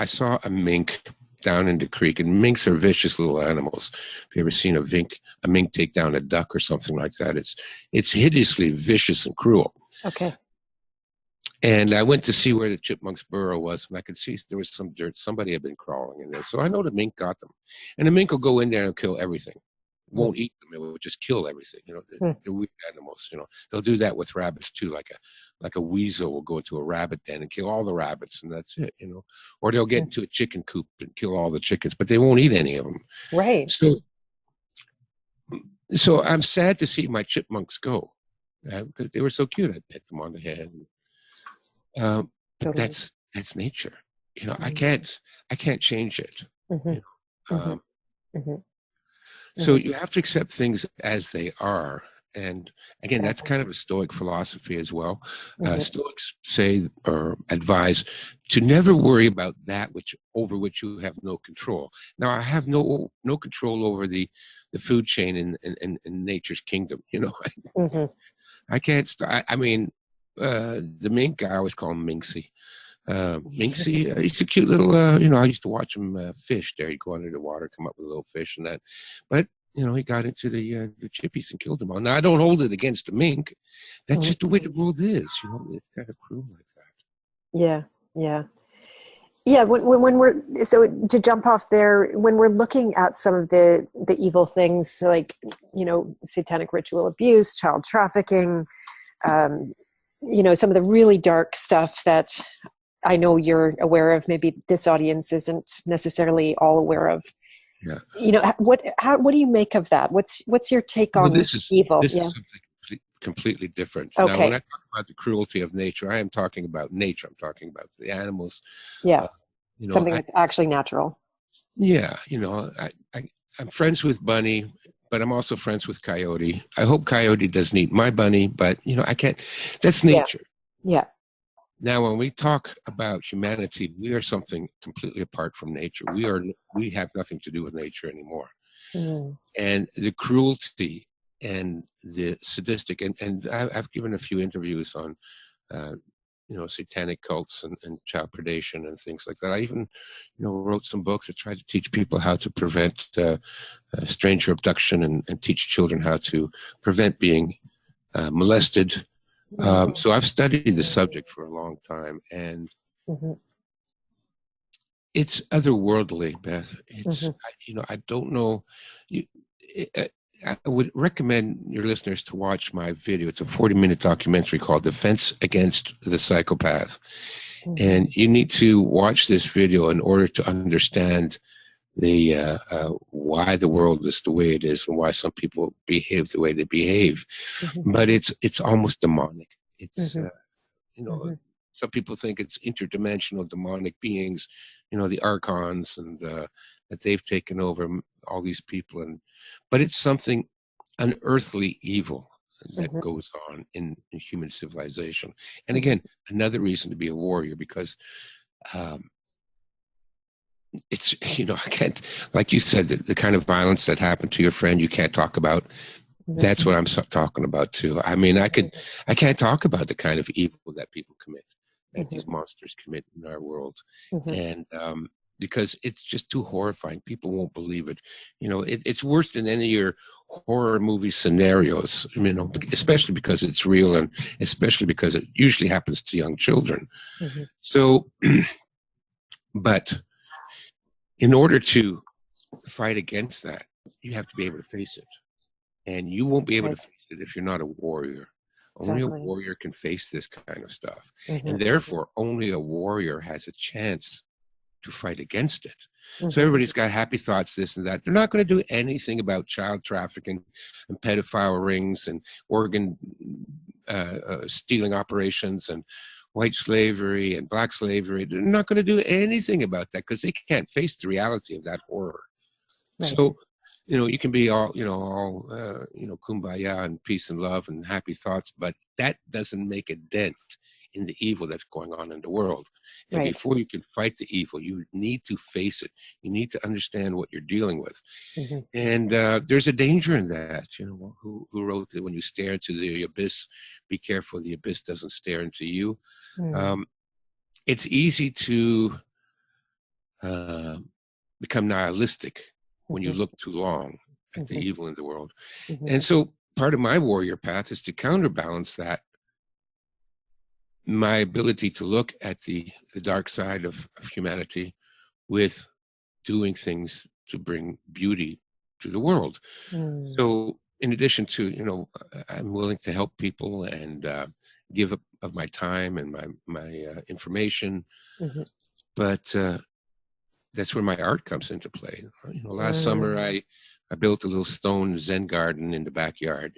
saw a mink down in the creek, and minks are vicious little animals. If you ever seen a mink take down a duck or something like that, it's hideously vicious and cruel. Okay. And I went to see where the chipmunk's burrow was, and I could see there was some dirt. Somebody had been crawling in there. So I know the mink got them. And the mink will go in there and kill everything. Won't eat them. It will just kill everything. They're weird animals. They'll do that with rabbits too. Like a weasel will go into a rabbit den and kill all the rabbits, and that's it. Or they'll get into a chicken coop and kill all the chickens, but they won't eat any of them. Right. So I'm sad to see my chipmunks go, because they were so cute. I pet them on the head. But that's nature. I can't change it. So you have to accept things as they are, And again, that's kind of a Stoic philosophy as well. Mm-hmm. Stoics say or advise to never worry about that over which you have no control. Now, I have no control over the food chain in nature's kingdom. Mm-hmm. I can't. I mean, the mink. I always call him Minksy. Minksy, he's a cute little. I used to watch him fish. There, he'd go under the water, come up with a little fish and that. But he got into the chippies and killed them all. Now, I don't hold it against the mink. That's just the way the world is. It's kind of cruel like that. Yeah, yeah. Yeah, when we're, so to jump off there, when we're looking at some of the evil things like, satanic ritual abuse, child trafficking, some of the really dark stuff that I know you're aware of, maybe this audience isn't necessarily all aware of. Yeah. What do you make of that? What's your take on evil? This is something completely different. Okay. Now, when I talk about the cruelty of nature, I am talking about nature. I'm talking about the animals. Yeah. Something that's actually natural. Yeah. I'm friends with Bunny, but I'm also friends with Coyote. I hope Coyote doesn't eat my bunny, but I can't. That's nature. Yeah. Now, when we talk about humanity, we are something completely apart from nature. We have nothing to do with nature anymore. Mm. And the cruelty and the sadistic, and I've given a few interviews on, satanic cults and child predation and things like that. I even, wrote some books that tried to teach people how to prevent stranger abduction and teach children how to prevent being molested. So I've studied the subject for a long time, and it's otherworldly, Beth. It's I don't know. I would recommend your listeners to watch my video. It's a 40-minute documentary called "Defense Against the Psychopath," and you need to watch this video in order to understand the why the world is the way it is and why some people behave the way they behave. But it's almost demonic. It's some people think it's interdimensional demonic beings, the archons, and that they've taken over all these people, but it's something unearthly evil that goes on in human civilization. And again, another reason to be a warrior, because it's I can't, like you said, the kind of violence that happened to your friend you can't talk about. That's what I'm talking about too. I mean, I can't talk about the kind of evil that people commit, that these monsters commit in our world, and because it's just too horrifying. People won't believe it. It's worse than any of your horror movie scenarios. Especially because it's real, and especially because it usually happens to young children. So, but in order to fight against that, you have to be able to face it. And you won't be able to face it if you're not a warrior. Only a warrior can face this kind of stuff. And therefore, only a warrior has a chance to fight against it. So everybody's got happy thoughts, this and that. They're not going to do anything about child trafficking and pedophile rings and organ stealing operations and white slavery and black slavery. They're not going to do anything about that because they can't face the reality of that horror. So, you can be all kumbaya and peace and love and happy thoughts, but that doesn't make a dent in the evil that's going on in the world. And before you can fight the evil, you need to face it. You need to understand what you're dealing with. And there's a danger in that. Who wrote that when you stare into the abyss, be careful the abyss doesn't stare into you. It's easy to become nihilistic when you look too long at the evil in the world. And so part of my warrior path is to counterbalance that, my ability to look at the dark side of humanity with doing things to bring beauty to the world. So in addition to, I'm willing to help people and give up of my time and my information, but that's where my art comes into play. Last summer I built a little stone Zen garden in the backyard.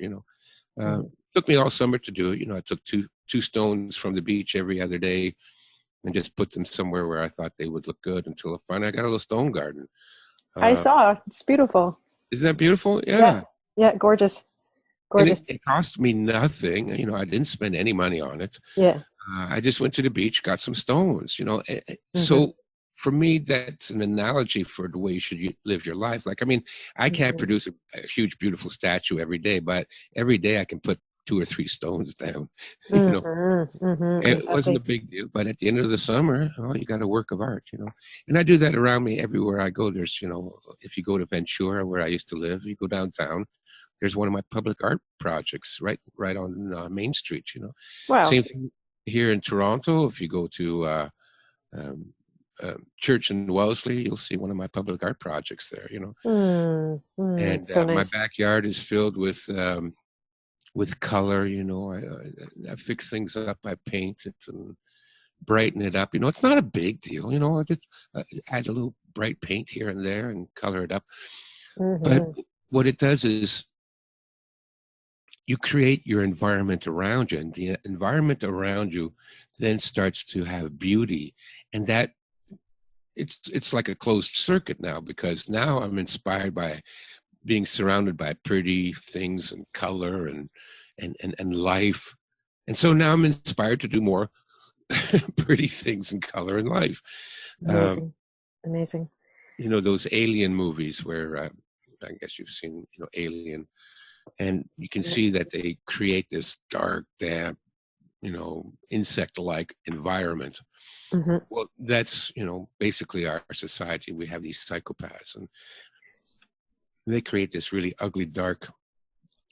Took me all summer to do it. I took two stones from the beach every other day and just put them somewhere where I thought they would look good until finally I got a little stone garden. I saw. It's beautiful. Isn't that beautiful? Yeah. Yeah, gorgeous. And Gorgeous. it cost me nothing. You know, I didn't spend any money on it. Yeah. I just went to the beach, got some stones, you know. Mm-hmm. So for me, that's an analogy for the way you should live your life. Like, I mean, I can't Mm-hmm. produce a huge, beautiful statue every day, but every day I can put 2 or 3 stones down, you know. Mm-hmm. Mm-hmm. It wasn't a Exactly. big deal, but at the end of the summer, oh, you got a work of art, you know. And I do that around me everywhere I go. There's, you know, if you go to Ventura, where I used to live, you go downtown, there's one of my public art projects right on Main Street, you know. Wow. Same thing here in Toronto. If you go to um, Church in Wellesley, you'll see one of my public art projects there, you know. And So my nice. backyard is filled with color, you know. I fix things up, I paint it and brighten it up. You know, it's not a big deal, you know. I just add a little bright paint here and there and color it up. But Mm-hmm. what it does is you create your environment around you, and the environment around you then starts to have beauty, and that it's like a closed circuit now, because now I'm inspired by being surrounded by pretty things and color and life, and so now I'm inspired to do more pretty things and color in life. um, Amazing. Amazing. you know, those alien movies where I guess you've seen, you know, Alien, and you can see that they create this dark, damp, you know, insect-like environment. Mm-hmm. Well, that's, you know, basically our society. We have these psychopaths, and they create this really ugly, dark,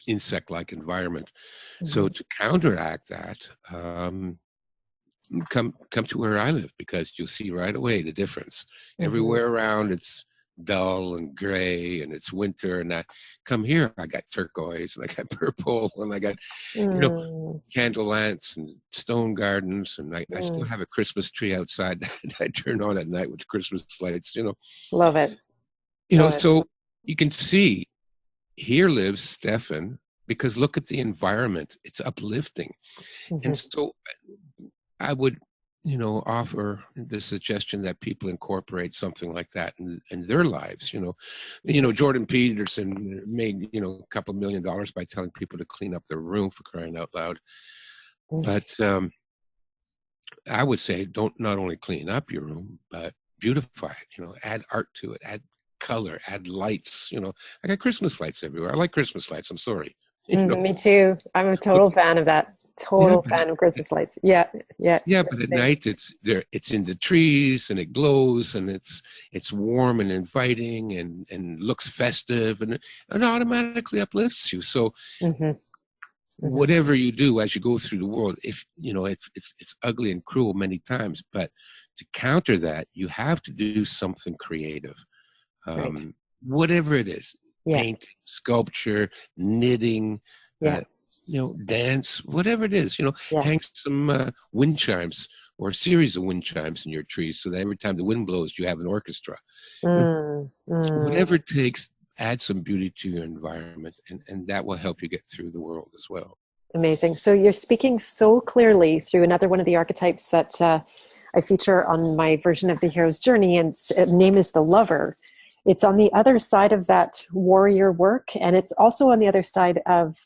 insect-like environment. So Mm-hmm. to counteract that, come to where I live, because you'll see right away the difference. Mm-hmm. Everywhere around, it's dull and gray, and it's winter. And I come here, I got turquoise, and I got purple, and I got, you know, Mm-hmm. candle lamps and stone gardens, and I still Mm. have a Christmas tree outside that I turn on at night with Christmas lights. Love it. You know. Love it. So you can see here lives Stefan, because look at the environment; it's uplifting. And Mm-hmm. so I would, you know, offer the suggestion that people incorporate something like that in their lives. You know, Jordan Peterson made, you know, a couple $1 million by telling people to clean up their room, for crying out loud. But I would say don't not only clean up your room, but beautify it. You know, add art to it, add color, add lights. You know, I got Christmas lights everywhere. I like Christmas lights. I'm sorry. You know, Me too. I'm a but total fan of that. yeah, Total fan of Christmas lights. Yeah. Yeah. yeah, but at Same. night it's there. It's in the trees and it glows and it's warm and inviting and looks festive, and it automatically uplifts you. So Mm-hmm. Mm-hmm. whatever you do as you go through the world, if you know it's ugly and cruel many times, but to counter that, you have to do something creative. Right. Whatever it is, Yeah. painting, sculpture, knitting, Yeah. you know, dance, whatever it is, you know, Yeah. hang some wind chimes or a series of wind chimes in your trees so that every time the wind blows, you have an orchestra. You know, Mm, whatever mm. it takes, add some beauty to your environment, and that will help you get through the world as well. Amazing. So you're speaking so clearly through another one of the archetypes that I feature on my version of the hero's journey, and its name is the lover. It's on the other side of that warrior work, and it's also on the other side of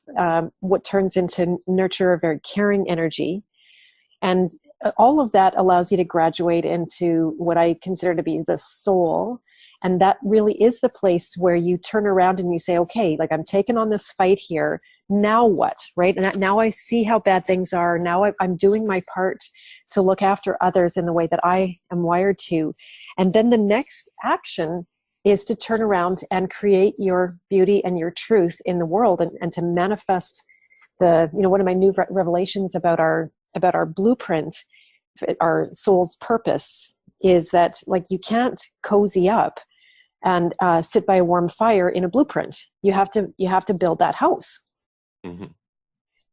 what turns into nurture, a very caring energy. And all of that allows you to graduate into what I consider to be the soul. And that really is the place where you turn around and you say, okay, like I'm taking on this fight here. Now what? Right? And now I see how bad things are. Now I'm doing my part to look after others in the way that I am wired to. And then the next action is to turn around and create your beauty and your truth in the world, and to manifest one of my new revelations about our blueprint, our soul's purpose, is that like you can't cozy up and sit by a warm fire in a blueprint. You have to build that house. Mm-hmm.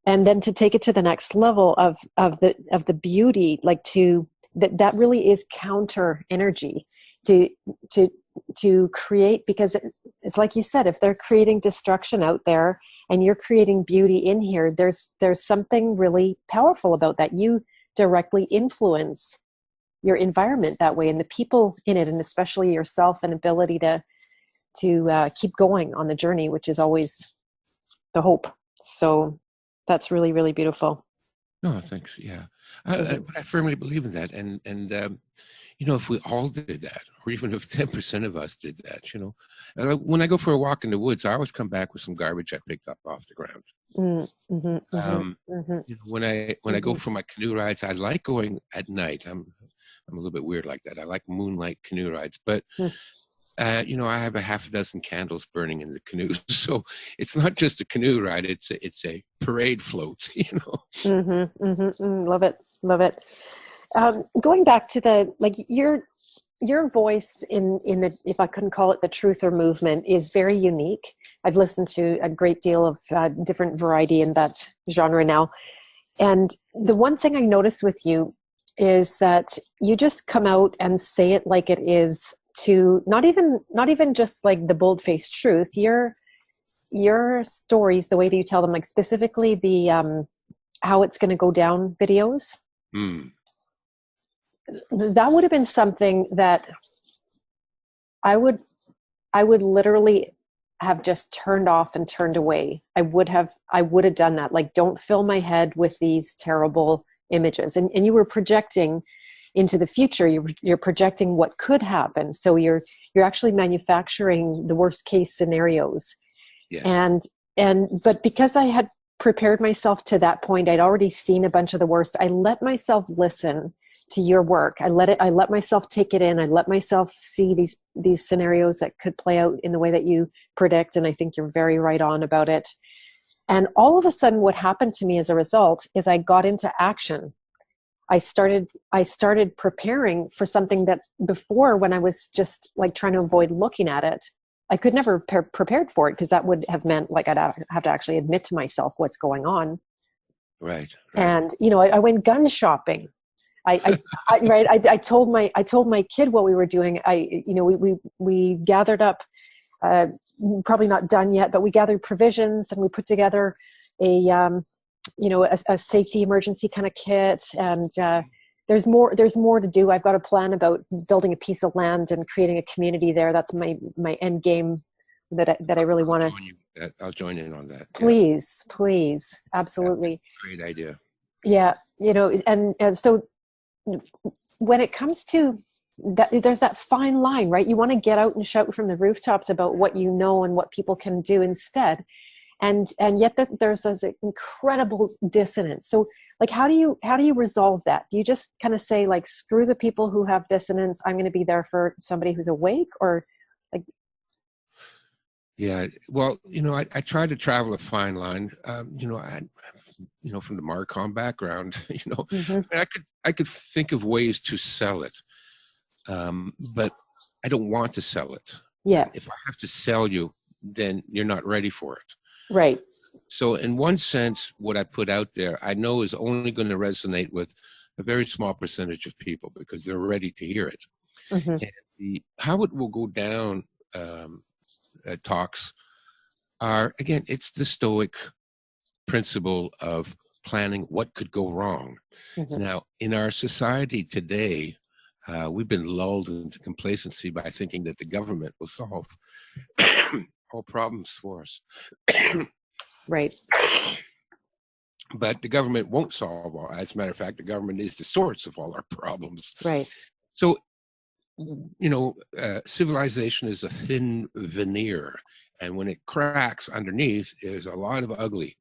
And then to take it to the next level of the beauty, like that really is counter energy to create, because it's like you said, if they're creating destruction out there and you're creating beauty in here, there's something really powerful about that. You directly influence your environment that way, and the people in it, and especially yourself, and ability to keep going on the journey, which is always the hope. So that's really, really beautiful. No, thanks. Yeah, Mm-hmm. I firmly believe in that, and if we all did that, or even if 10% of us did that, when I go for a walk in the woods, I always come back with some garbage I picked up off the ground. Mm-hmm. Mm-hmm. Um, Mm-hmm. when I go for my canoe rides, I like going at night. I'm a little bit weird like that. I like moonlight canoe rides, but Mm-hmm. I have a half a dozen candles burning in the canoe, so it's not just a canoe ride; it's a parade float. Mm-hmm. Mm-hmm. Love it. Love it. Going back to the, like, your voice in the, if I couldn't call it the truther movement, is very unique. I've listened to a great deal of different variety in that genre now. And the one thing I notice with you is that you just come out and say it like it is, to not even just like the bold-faced truth. Your stories, the way that you tell them, like specifically the how it's going to go down videos, Mm, that would have been something that I would I would literally have just turned off and turned away. I would have done that. Like, don't fill my head with these terrible images. And you were projecting into the future. You're projecting what could happen. So you're actually manufacturing the worst case scenarios. yes. But because I had prepared myself to that point, I'd already seen a bunch of the worst. I let myself listen to your work. I let myself take it in. I let myself see these scenarios that could play out in the way that you predict. And I think you're very right on about it. And all of a sudden, what happened to me as a result is I got into action. I started preparing for something that before, when I was just like trying to avoid looking at it, I could never prepared for it, because that would have meant like I'd have to actually admit to myself what's going on. Right. And I went gun shopping. I told my kid what we were doing. We gathered up, probably not done yet, but we gathered provisions, and we put together a safety emergency kind of kit. And there's more to do. I've got a plan about building a piece of land and creating a community there. That's my end game that I really want to. I'll join in on that. Yeah. Please, Yeah. absolutely. Great idea. Yeah, and so when it comes to that, there's that fine line, right? You want to get out and shout from the rooftops about what you know and what people can do instead. And yet there's this incredible dissonance. So like, how do you resolve that? Do you just kind of say, like, screw the people who have dissonance, I'm going to be there for somebody who's awake? Or like? Yeah. Well, I try to travel a fine line. From the Marcom background, Mm-hmm. I could think of ways to sell it, but I don't want to sell it. Yeah. If I have to sell you, then you're not ready for it. Right. So in one sense, what I put out there, I know is only going to resonate with a very small percentage of people, because they're ready to hear it. Mm-hmm. And how it will go down, talks are, again, it's the Stoic principle of planning what could go wrong. Mm-hmm. Now, in our society today, we've been lulled into complacency by thinking that the government will solve all problems for us. Right. But the government won't solve all. As a matter of fact, the government is the source of all our problems. Right. So, civilization is a thin veneer, and when it cracks underneath, there's a lot of ugly.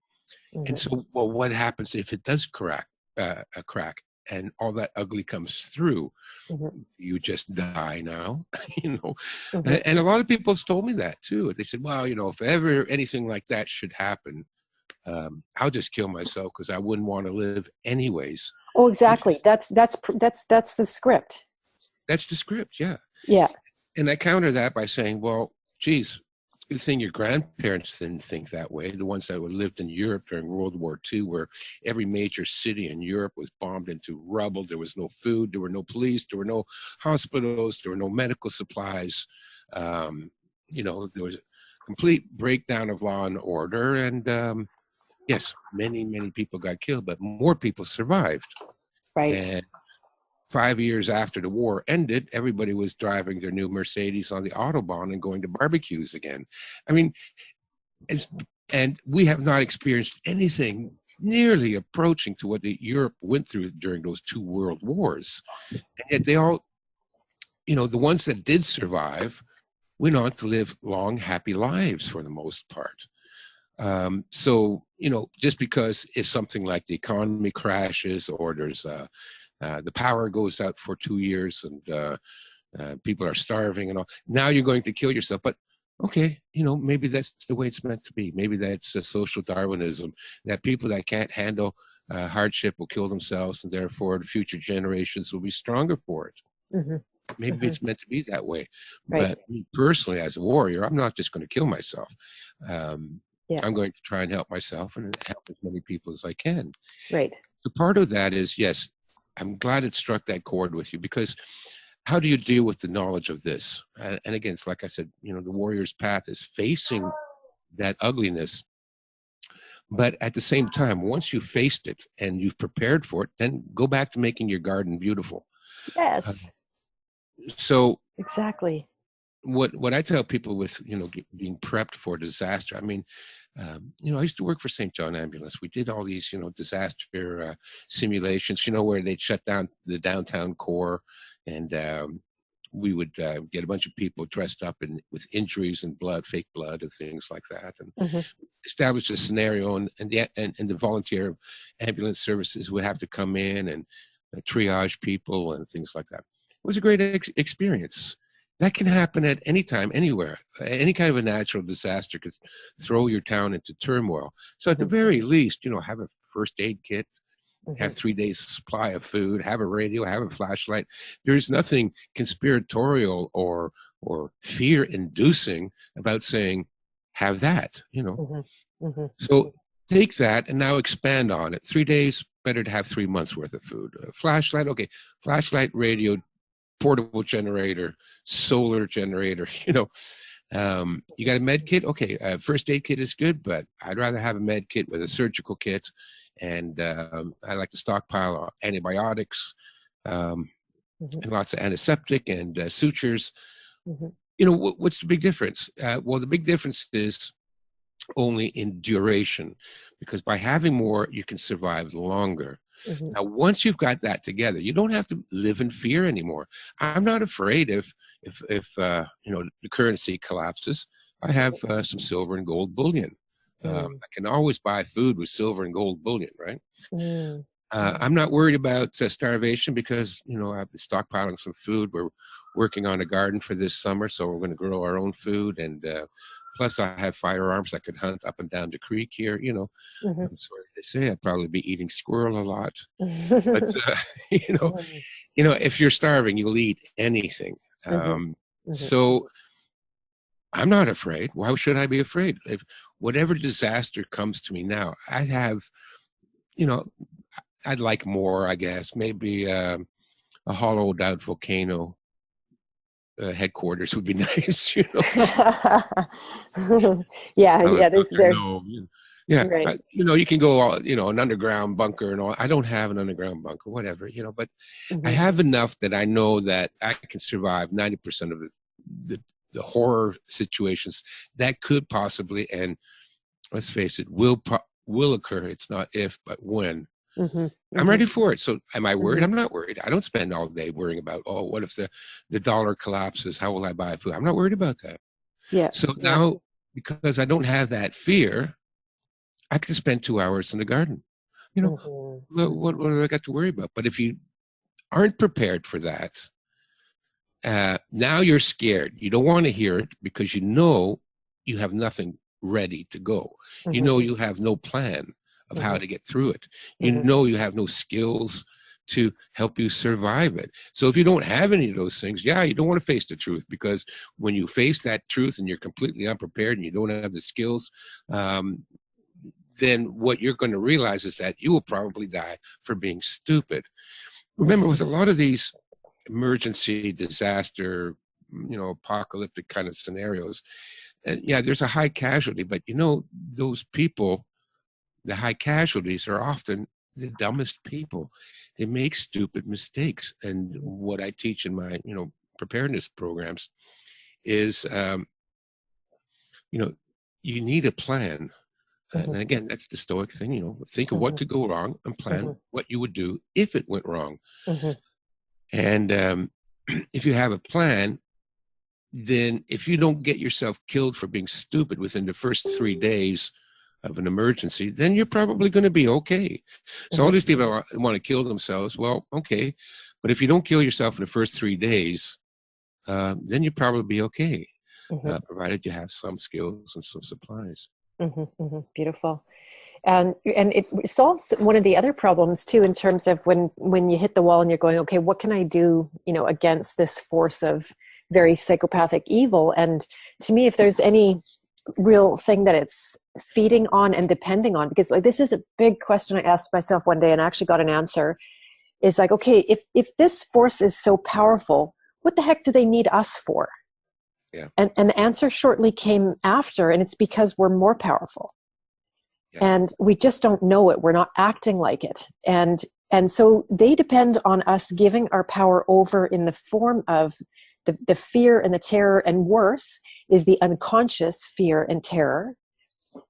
Mm-hmm. And so, well, what happens if it does crack, and all that ugly comes through? Mm-hmm. You just die now, Mm-hmm. And a lot of people have told me that too. They said, well, if ever anything like that should happen, I'll just kill myself, because I wouldn't want to live anyways. Oh, exactly. That's the script. That's the script, yeah. Yeah. And I counter that by saying, well, geez, it's a good thing your grandparents didn't think that way. The ones that lived in Europe during World War II, where every major city in Europe was bombed into rubble. There was no food, there were no police, there were no hospitals, there were no medical supplies. There was a complete breakdown of law and order. And yes, many, many people got killed, but more people survived. Right. And 5 years after the war ended, everybody was driving their new Mercedes on the Autobahn and going to barbecues again. I mean, it's And we have not experienced anything nearly approaching to what the Europe went through during those 2 world wars. And yet they all, the ones that did survive went on to live long, happy lives for the most part. So, just because if something like the economy crashes or there's the power goes out for 2 years and people are starving and all, now you're going to kill yourself. But okay, maybe that's the way it's meant to be. Maybe that's a social Darwinism, that people that can't handle hardship will kill themselves, and therefore the future generations will be stronger for it. Mm-hmm. Maybe Mm-hmm. it's meant to be that way. Right. But me personally, as a warrior, I'm not just going to kill myself. Yeah. I'm going to try and help myself and help as many people as I can. Right. So part of that is, yes, I'm glad it struck that chord with you, because how do you deal with the knowledge of this? And again, it's like I said, the warrior's path is facing that ugliness. But at the same time, once you've faced it and you've prepared for it, then go back to making your garden beautiful. Yes. So exactly. What I tell people with, being prepped for disaster, I mean, I used to work for St. John Ambulance. We did all these, disaster simulations, where they'd shut down the downtown core, and we would get a bunch of people dressed up with injuries and blood, fake blood and things like that, and establish a scenario, and the volunteer ambulance services would have to come in and triage people and things like that. It was a great experience. That can happen at any time, anywhere. Any kind of a natural disaster could throw your town into turmoil. So at the very least, have a first aid kit, have 3 days supply of food, have a radio, have a flashlight. There's nothing conspiratorial or fear inducing about saying, have that, So take that and now expand on it. 3 days, better to have 3 months worth of food. Flashlight, okay. Flashlight, radio, portable generator, solar generator, you got a med kit? Okay, first aid kit is good, but I'd rather have a med kit with a surgical kit, and I like to stockpile antibiotics, and lots of antiseptic and sutures. What's the big difference? Well, the big difference is only in duration, because by having more, you can survive longer. Now, once you've got that together, you don't have to live in fear anymore. I'm not afraid if the currency collapses. I have some silver and gold bullion. I can always buy food with silver and gold bullion, right? I'm not worried about starvation, because I've been stockpiling some food. We're working on a garden for this summer, so we're going to grow our own food, and plus I have firearms. I could hunt up and down the creek here. I'm sorry to say, I'd probably be eating squirrel a lot, but if you're starving, you'll eat anything. So I'm not afraid. Why should I be afraid? If whatever disaster comes to me now, I have, I'd like more, I guess. Maybe a hollowed out volcano headquarters would be nice, Yeah, there's Yeah, right. you can go, an underground bunker and all. I don't have an underground bunker, whatever, but I have enough that I know that I can survive 90% of the horror situations that could possibly, and let's face it, will occur. It's not if, but when. I'm ready for it. So am I worried? I'm not worried. I don't spend all day worrying about, what if the dollar collapses? How will I buy food? I'm not worried about that. Yeah. So now, because I don't have that fear, I can spend 2 hours in the garden. What do I got to worry about? But if you aren't prepared for that, now you're scared. You don't want to hear it, because you have nothing ready to go. You have no plan of how to get through it. You have no skills to help you survive it. So if you don't have any of those things, you don't want to face the truth, because when you face that truth and you're completely unprepared and you don't have the skills, then what you're going to realize is that you will probably die for being stupid. Remember, with a lot of these emergency, disaster, apocalyptic kind of scenarios, there's a high casualty, but those people, the high casualties, are often the dumbest people. They make stupid mistakes. And what I teach in my, preparedness programs is, you need a plan. And again, that's the Stoic thing, think of what could go wrong and plan what you would do if it went wrong. And if you have a plan, then if you don't get yourself killed for being stupid within the first 3 days of an emergency, then you're probably going to be okay. So all these people want to kill themselves. Well, okay. But if you don't kill yourself in the first 3 days, then you'll probably be okay, provided you have some skills and some supplies. Beautiful. And it solves one of the other problems too, in terms of when you hit the wall and you're going, okay, what can I do, against this force of very psychopathic evil? And to me, if there's any real thing that it's feeding on and depending on, because like this is a big question I asked myself one day and I actually got an answer, is like, okay, if this force is so powerful, what the heck do they need us for? Yeah. And the answer shortly came after, and it's because we're more powerful. Yeah. And we just don't know it. We're not acting like it. And so they depend on us giving our power over in the form of the fear and the terror, and worse is the unconscious fear and terror.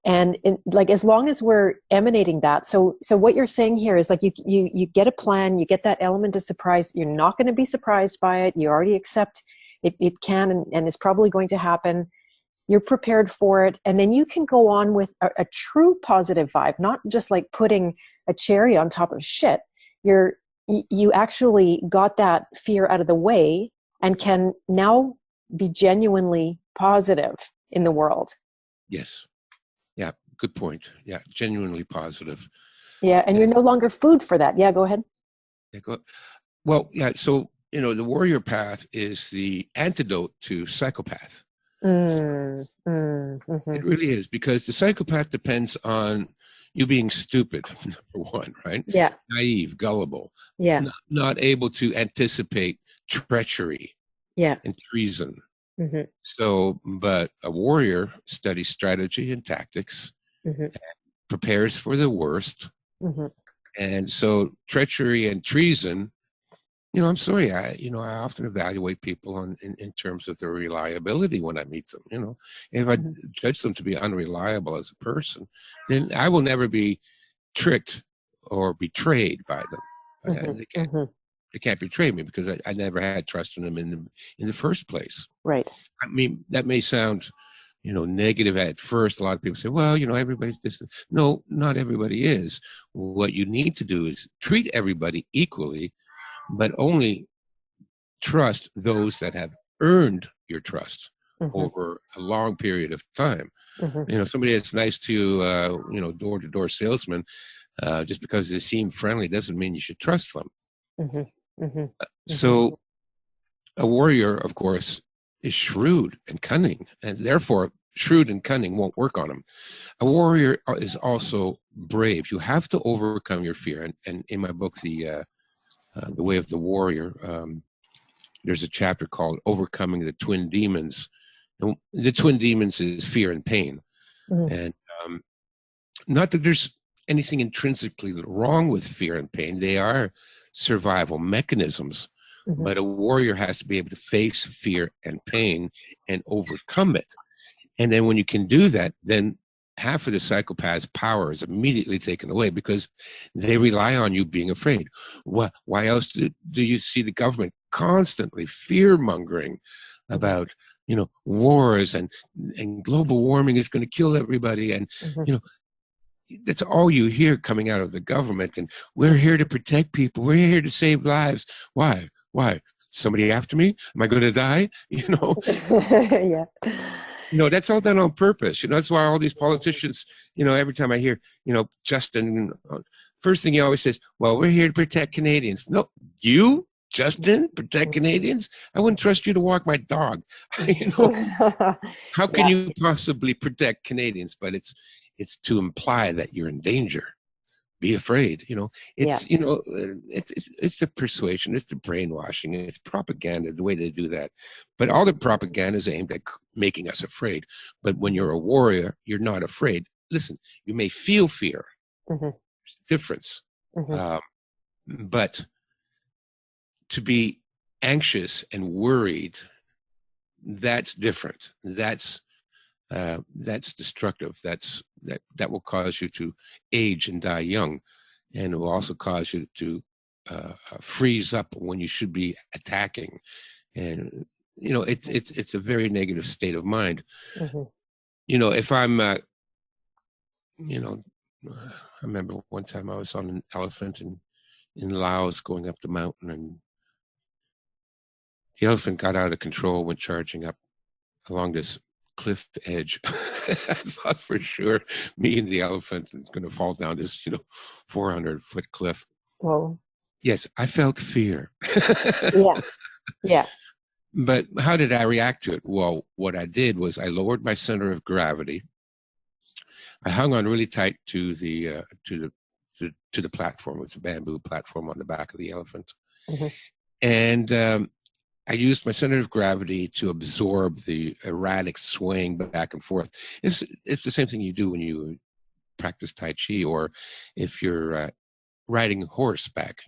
And like, as long as we're emanating that, so what you're saying here is like, you get a plan, you get that element of surprise. You're not going to be surprised by it. You already accept it can and it's probably going to happen. You're prepared for it. And then you can go on with a true positive vibe, not just like putting a cherry on top of shit. You actually got that fear out of the way and can now be genuinely positive in the world. Yes. Yeah. Good point. Yeah. Genuinely positive. Yeah. And you're no longer food for that. Yeah. Go ahead. Yeah. Well, yeah. So, the warrior path is the antidote to psychopath. It really is, because the psychopath depends on you being stupid, number one, right? Yeah. Naive, gullible. Yeah. Not able to anticipate treachery. Yeah. And treason. So, but a warrior studies strategy and tactics, and prepares for the worst. And so treachery and treason, I'm sorry, I often evaluate people in terms of their reliability when I meet them. If I judge them to be unreliable as a person, then I will never be tricked or betrayed by them. They can't betray me because I never had trust in them in the first place. Right. I mean, that may sound, negative at first. A lot of people say, well, everybody's this. No, not everybody is. What you need to do is treat everybody equally, but only trust those that have earned your trust over a long period of time. Somebody that's nice to, door-to-door salesman, just because they seem friendly doesn't mean you should trust them. So a warrior, of course, is shrewd and cunning, and therefore shrewd and cunning won't work on him. A warrior is also brave. You have to overcome your fear. And in my book, The Way of the Warrior, there's a chapter called Overcoming the Twin Demons. And the twin demons is fear and pain. And not that there's anything intrinsically wrong with fear and pain. They are survival mechanisms. But a warrior has to be able to face fear and pain and overcome it. And then when you can do that, then half of the psychopath's power is immediately taken away because they rely on you being afraid. Why else do you see the government constantly fear-mongering about, wars and global warming is going to kill everybody? And, that's all you hear coming out of the government. And we're here to protect people. We're here to save lives. Why? Somebody after me? Am I going to die? Yeah. That's all done on purpose. That's why all these politicians, every time I hear, Justin, first thing he always says, well, we're here to protect Canadians. No, you, Justin, protect Canadians? I wouldn't trust you to walk my dog. How can you possibly protect Canadians? But it's to imply that you're in danger. Be afraid, it's the persuasion, it's the brainwashing, it's propaganda, the way they do that. But all the propaganda is aimed at making us afraid. But when you're a warrior, you're not afraid. Listen, you may feel fear. Difference. But to be anxious and worried, that's different. That's that's destructive. That will cause you to age and die young, and it will also cause you to freeze up when you should be attacking. And it's a very negative state of mind. If I'm I remember one time I was on an elephant in Laos going up the mountain, and the elephant got out of control, went charging up along this cliff edge. I thought for sure me and the elephant was going to fall down this 400-foot cliff. Whoa. Yes, I felt fear. Yeah. But how did I react to it? Well, what I did was I lowered my center of gravity. I hung on really tight to the platform. It's a bamboo platform on the back of the elephant. And I used my center of gravity to absorb the erratic swaying back and forth. It's the same thing you do when you practice Tai Chi, or if you're riding horseback.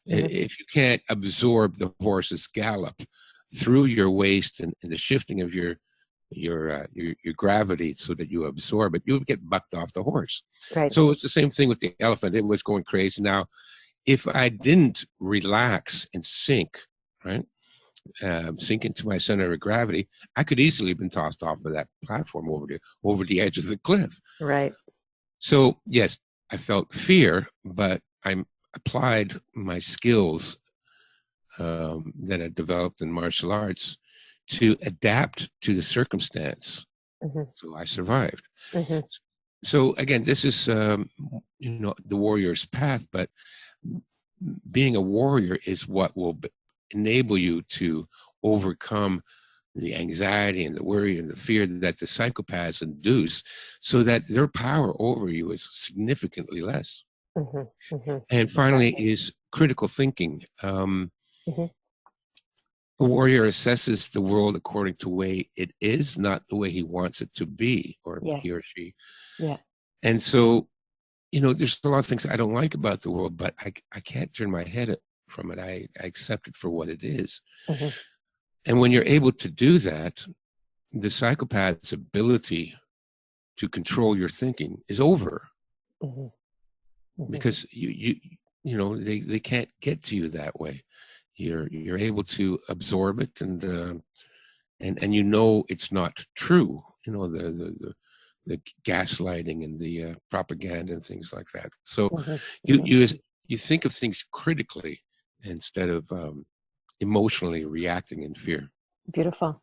If you can't absorb the horse's gallop through your waist and the shifting of your gravity so that you absorb it, you would get bucked off the horse. Right. So it's the same thing with the elephant. It was going crazy. Now, if I didn't relax and sink, right, sink into my center of gravity, I could easily have been tossed off of that platform over the edge of the cliff. Right. So yes, I felt fear, but I applied my skills that I developed in martial arts to adapt to the circumstance. So I survived. So again, this is the warrior's path, but being a warrior is what will enable you to overcome the anxiety and the worry and the fear that the psychopaths induce, so that their power over you is significantly less. And finally is critical thinking. A warrior assesses the world according to the way it is, not the way he wants it to be, or he or she. Yeah. And so, there's a lot of things I don't like about the world, but I can't turn my head from it. I accept it for what it is. And when you're able to do that, the psychopath's ability to control your thinking is over. Because they can't get to you that way. You're able to absorb it, and it's not true. The gaslighting and the propaganda and things like that. So you think of things critically instead of emotionally reacting in fear. Beautiful.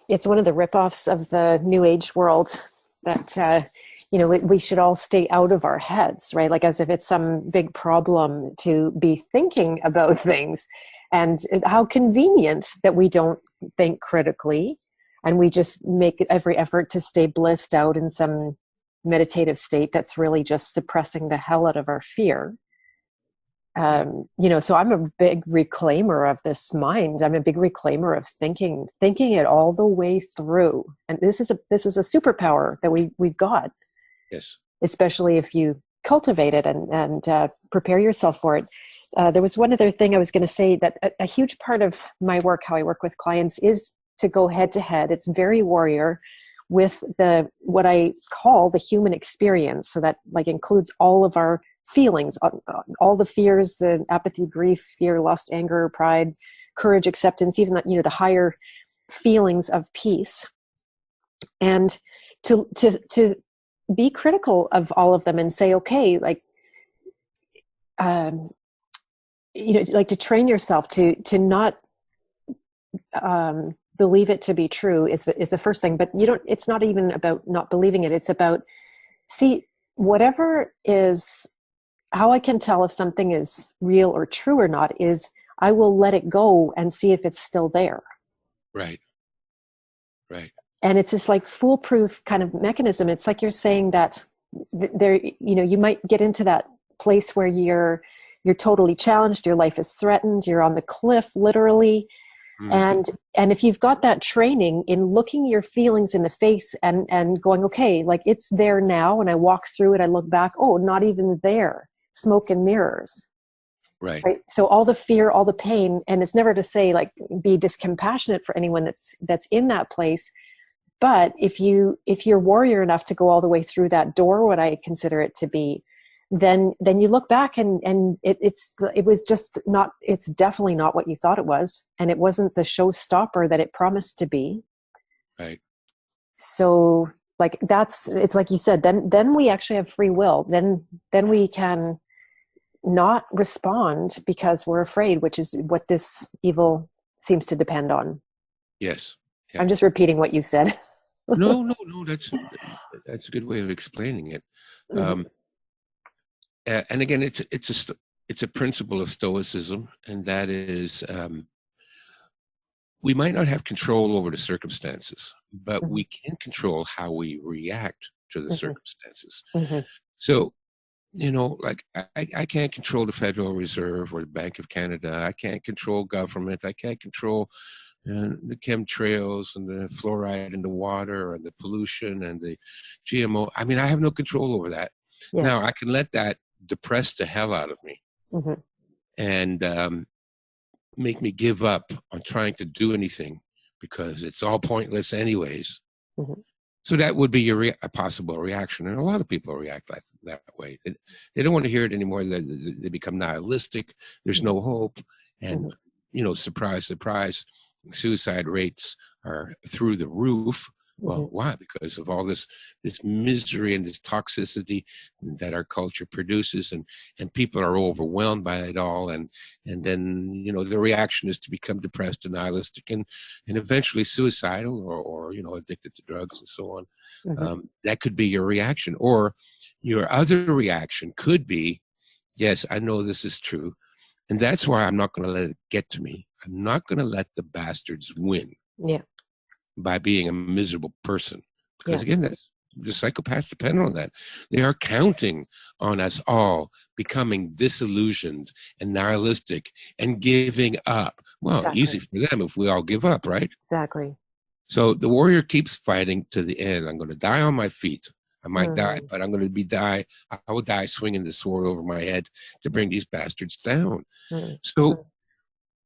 It's one of the ripoffs of the New Age world that we should all stay out of our heads, right? Like as if it's some big problem to be thinking about things. And how convenient that we don't think critically, and we just make every effort to stay blissed out in some meditative state that's really just suppressing the hell out of our fear. So I'm a big reclaimer of this mind. I'm a big reclaimer of thinking it all the way through. And this is a superpower that we've got. Yes. Especially if you cultivate it and prepare yourself for it. There was one other thing I was going to say, that a huge part of my work, how I work with clients, is to go head to head. It's very warrior with what I call the human experience. So that includes all of our feelings, all the fears, the apathy, grief, fear, lust, anger, pride, courage, acceptance, even the higher feelings of peace. And to be critical of all of them and say, okay, to train yourself to not believe it to be true is the first thing. But it's not even about not believing it. It's about, whatever is, how I can tell if something is real or true or not is I will let it go and see if it's still there. Right. And it's this foolproof kind of mechanism. It's like you're saying that there, you might get into that place where you're totally challenged, your life is threatened, you're on the cliff, literally. And if you've got that training in looking your feelings in the face and going, okay, it's there now, and I walk through it, I look back, oh, not even there. Smoke and mirrors. Right. So all the fear, all the pain, and it's never to say be discompassionate for anyone that's in that place, But if you're warrior enough to go all the way through that door, what I consider it to be, then you look back and it was just not, it's definitely not what you thought it was. And it wasn't the showstopper that it promised to be. Right. So like it's like you said, then we actually have free will. Then we can not respond because we're afraid, which is what this evil seems to depend on. Yes. Yeah. I'm just repeating what you said. No. That's a good way of explaining it. Mm-hmm. And again, it's a principle of Stoicism, and that is, we might not have control over the circumstances, but Mm-hmm. we can control how we react to the Mm-hmm. circumstances. Mm-hmm. So, like I can't control the Federal Reserve or the Bank of Canada. I can't control government. I can't control the chemtrails and the fluoride in the water and the pollution and the GMO. I mean, I have no control over that. Yeah. Now, I can let that depress the hell out of me, Mm-hmm. and make me give up on trying to do anything because it's all pointless anyways. Mm-hmm. So that would be a possible reaction. And a lot of people react that way. They don't want to hear it anymore. They become nihilistic. There's no hope. And, surprise, surprise, suicide rates are through the roof. Well, why? Because of all this misery and this toxicity that our culture produces, and people are overwhelmed by it all, and then the reaction is to become depressed and nihilistic, and eventually suicidal, or addicted to drugs and so on. Mm-hmm. That could be your reaction, or your other reaction could be, yes, I know this is true, and that's why I'm not going to let it get to me. I'm not going to let the bastards win. Yeah. By being a miserable person. Because Yeah. again, the psychopaths depend on that. They are counting on us all becoming disillusioned and nihilistic and giving up. Well, Exactly. easy for them if we all give up, right? Exactly. So the warrior keeps fighting to the end. I'm going to die on my feet. I might die, but I'm going to I will die swinging the sword over my head to bring these bastards down. So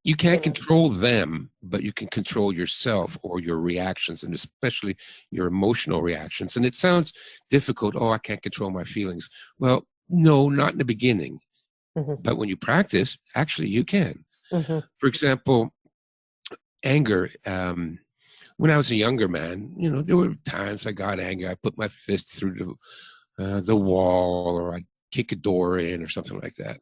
you can't control them, but you can control yourself or your reactions, and especially your emotional reactions. And it sounds difficult. Oh, I can't control my feelings. Well, no, not in the beginning. But when you practice, actually you can. For example, anger. When I was a younger man, there were times I got angry. I put my fist through the wall, or I'd kick a door in or something like that.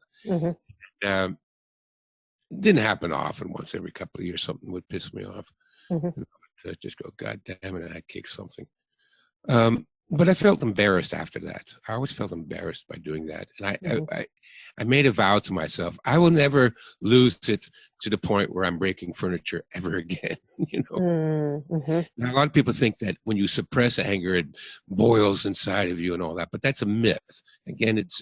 Didn't happen often. Once every couple of years, something would piss me off. I'd just go, God damn it, I kicked something. But I felt embarrassed after that. I always felt embarrassed by doing that. And I made a vow to myself, I will never lose it to the point where I'm breaking furniture ever again. Now, a lot of people think that when you suppress anger, it boils inside of you and all that, but that's a myth. Again, it's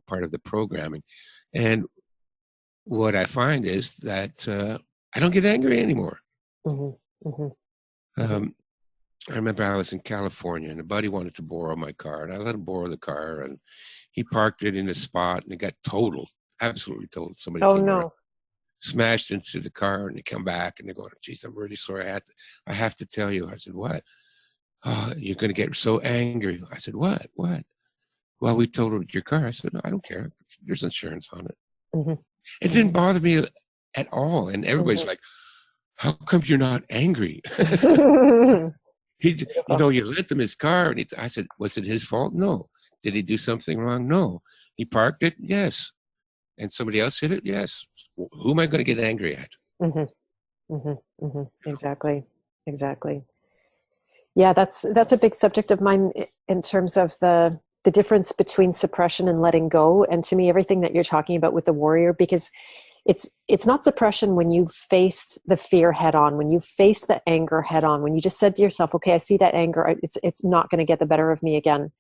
part of the programming. And what I find is that I don't get angry anymore. I remember I was in California, and a buddy wanted to borrow my car, and I let him borrow the car, and he parked it in a spot, and it got totaled, absolutely totaled. Somebody came around, smashed into the car, and they come back, and they're going, geez, I'm really sorry. I have to tell you. I said, what? Oh, you're going to get so angry. I said, what? Well, we totaled your car. I said, no, I don't care. There's insurance on it. It didn't bother me at all. And everybody's like, how come you're not angry? You lent him his car. And I said, was it his fault? No. Did he do something wrong? No. He parked it? Yes. And somebody else hit it? Yes. Who am I going to get angry at? Exactly. Yeah, that's a big subject of mine in terms of the difference between suppression and letting go. And to me, everything that you're talking about with the warrior, because it's not suppression when you faced the fear head on, when you faced the anger head on, when you just said to yourself, okay, I see that anger, it's not going to get the better of me again.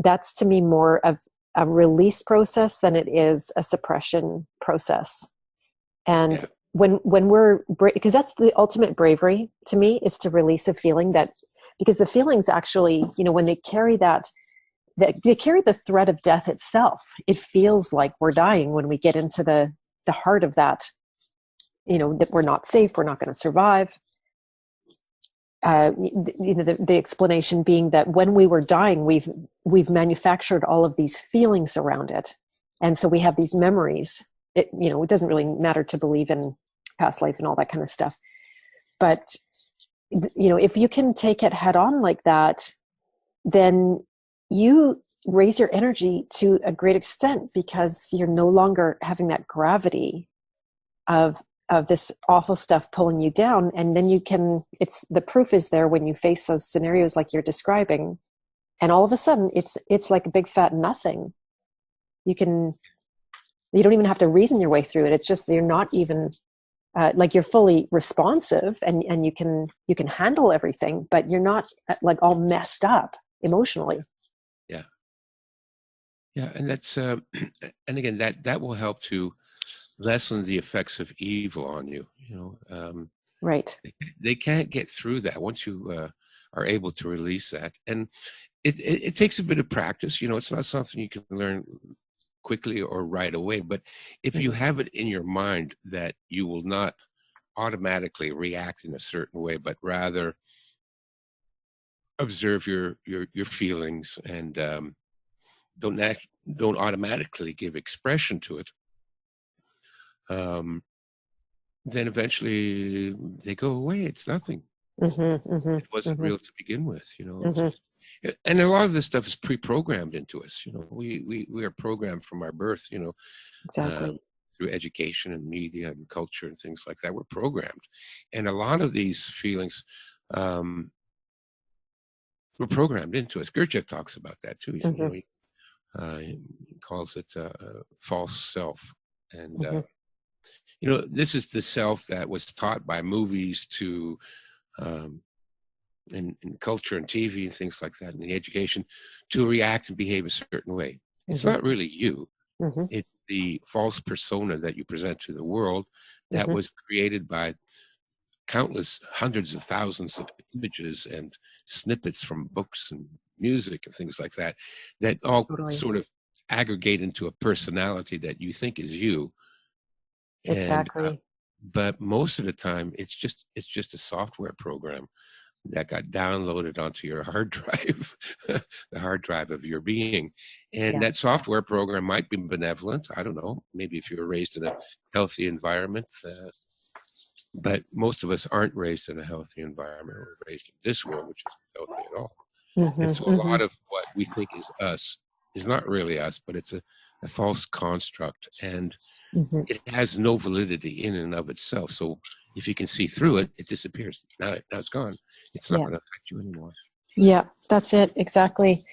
That's to me more of a release process than it is a suppression process. And when we're, because that's the ultimate bravery to me, is to release a feeling because the feelings actually, when they carry they carry the threat of death itself. It feels like we're dying when we get into the heart of that, that we're not safe, we're not going to survive. the explanation being that when we were dying, we've manufactured all of these feelings around it, and so we have these memories. It doesn't really matter to believe in past life and all that kind of stuff, but if you can take it head on like that, then you raise your energy to a great extent, because you're no longer having that gravity of this awful stuff pulling you down. And then the proof is there when you face those scenarios like you're describing, and all of a sudden it's like a big fat nothing. You don't even have to reason your way through it. It's just, you're not even like, you're fully responsive, and you can handle everything, but you're not like all messed up emotionally. Yeah, and that's and again, that will help to lessen the effects of evil on you. Right. They can't get through that once you are able to release that, and it takes a bit of practice. It's not something you can learn quickly or right away. But if you have it in your mind that you will not automatically react in a certain way, but rather observe your feelings, and don't automatically give expression to it, then eventually they go away. It's nothing. It wasn't real to begin with. And a lot of this stuff is pre-programmed into us. We are programmed from our birth. Exactly. Through education and media and culture and things like that, we're programmed, and a lot of these feelings were programmed into us. Gurdjieff talks about that too. He calls it false self. And, this is the self that was taught by movies to, in culture and TV and things like that, in the education, to react and behave a certain way. It's not really you. It's the false persona that you present to the world that was created by countless hundreds of thousands of images and snippets from books and music and things like that, that all sort of aggregate into a personality that you think is you. Exactly. And, but most of the time, it's just a software program that got downloaded onto your hard drive, the hard drive of your being. And that software program might be benevolent. I don't know. Maybe if you were raised in a healthy environment, but most of us aren't raised in a healthy environment. We're raised in this world, which isn't healthy at all. And so a lot of what we think is us is not really us, but it's a false construct, and it has no validity in and of itself. So if you can see through it, it disappears. Now it's gone. It's not going to affect you anymore. Yeah, that's it. Exactly.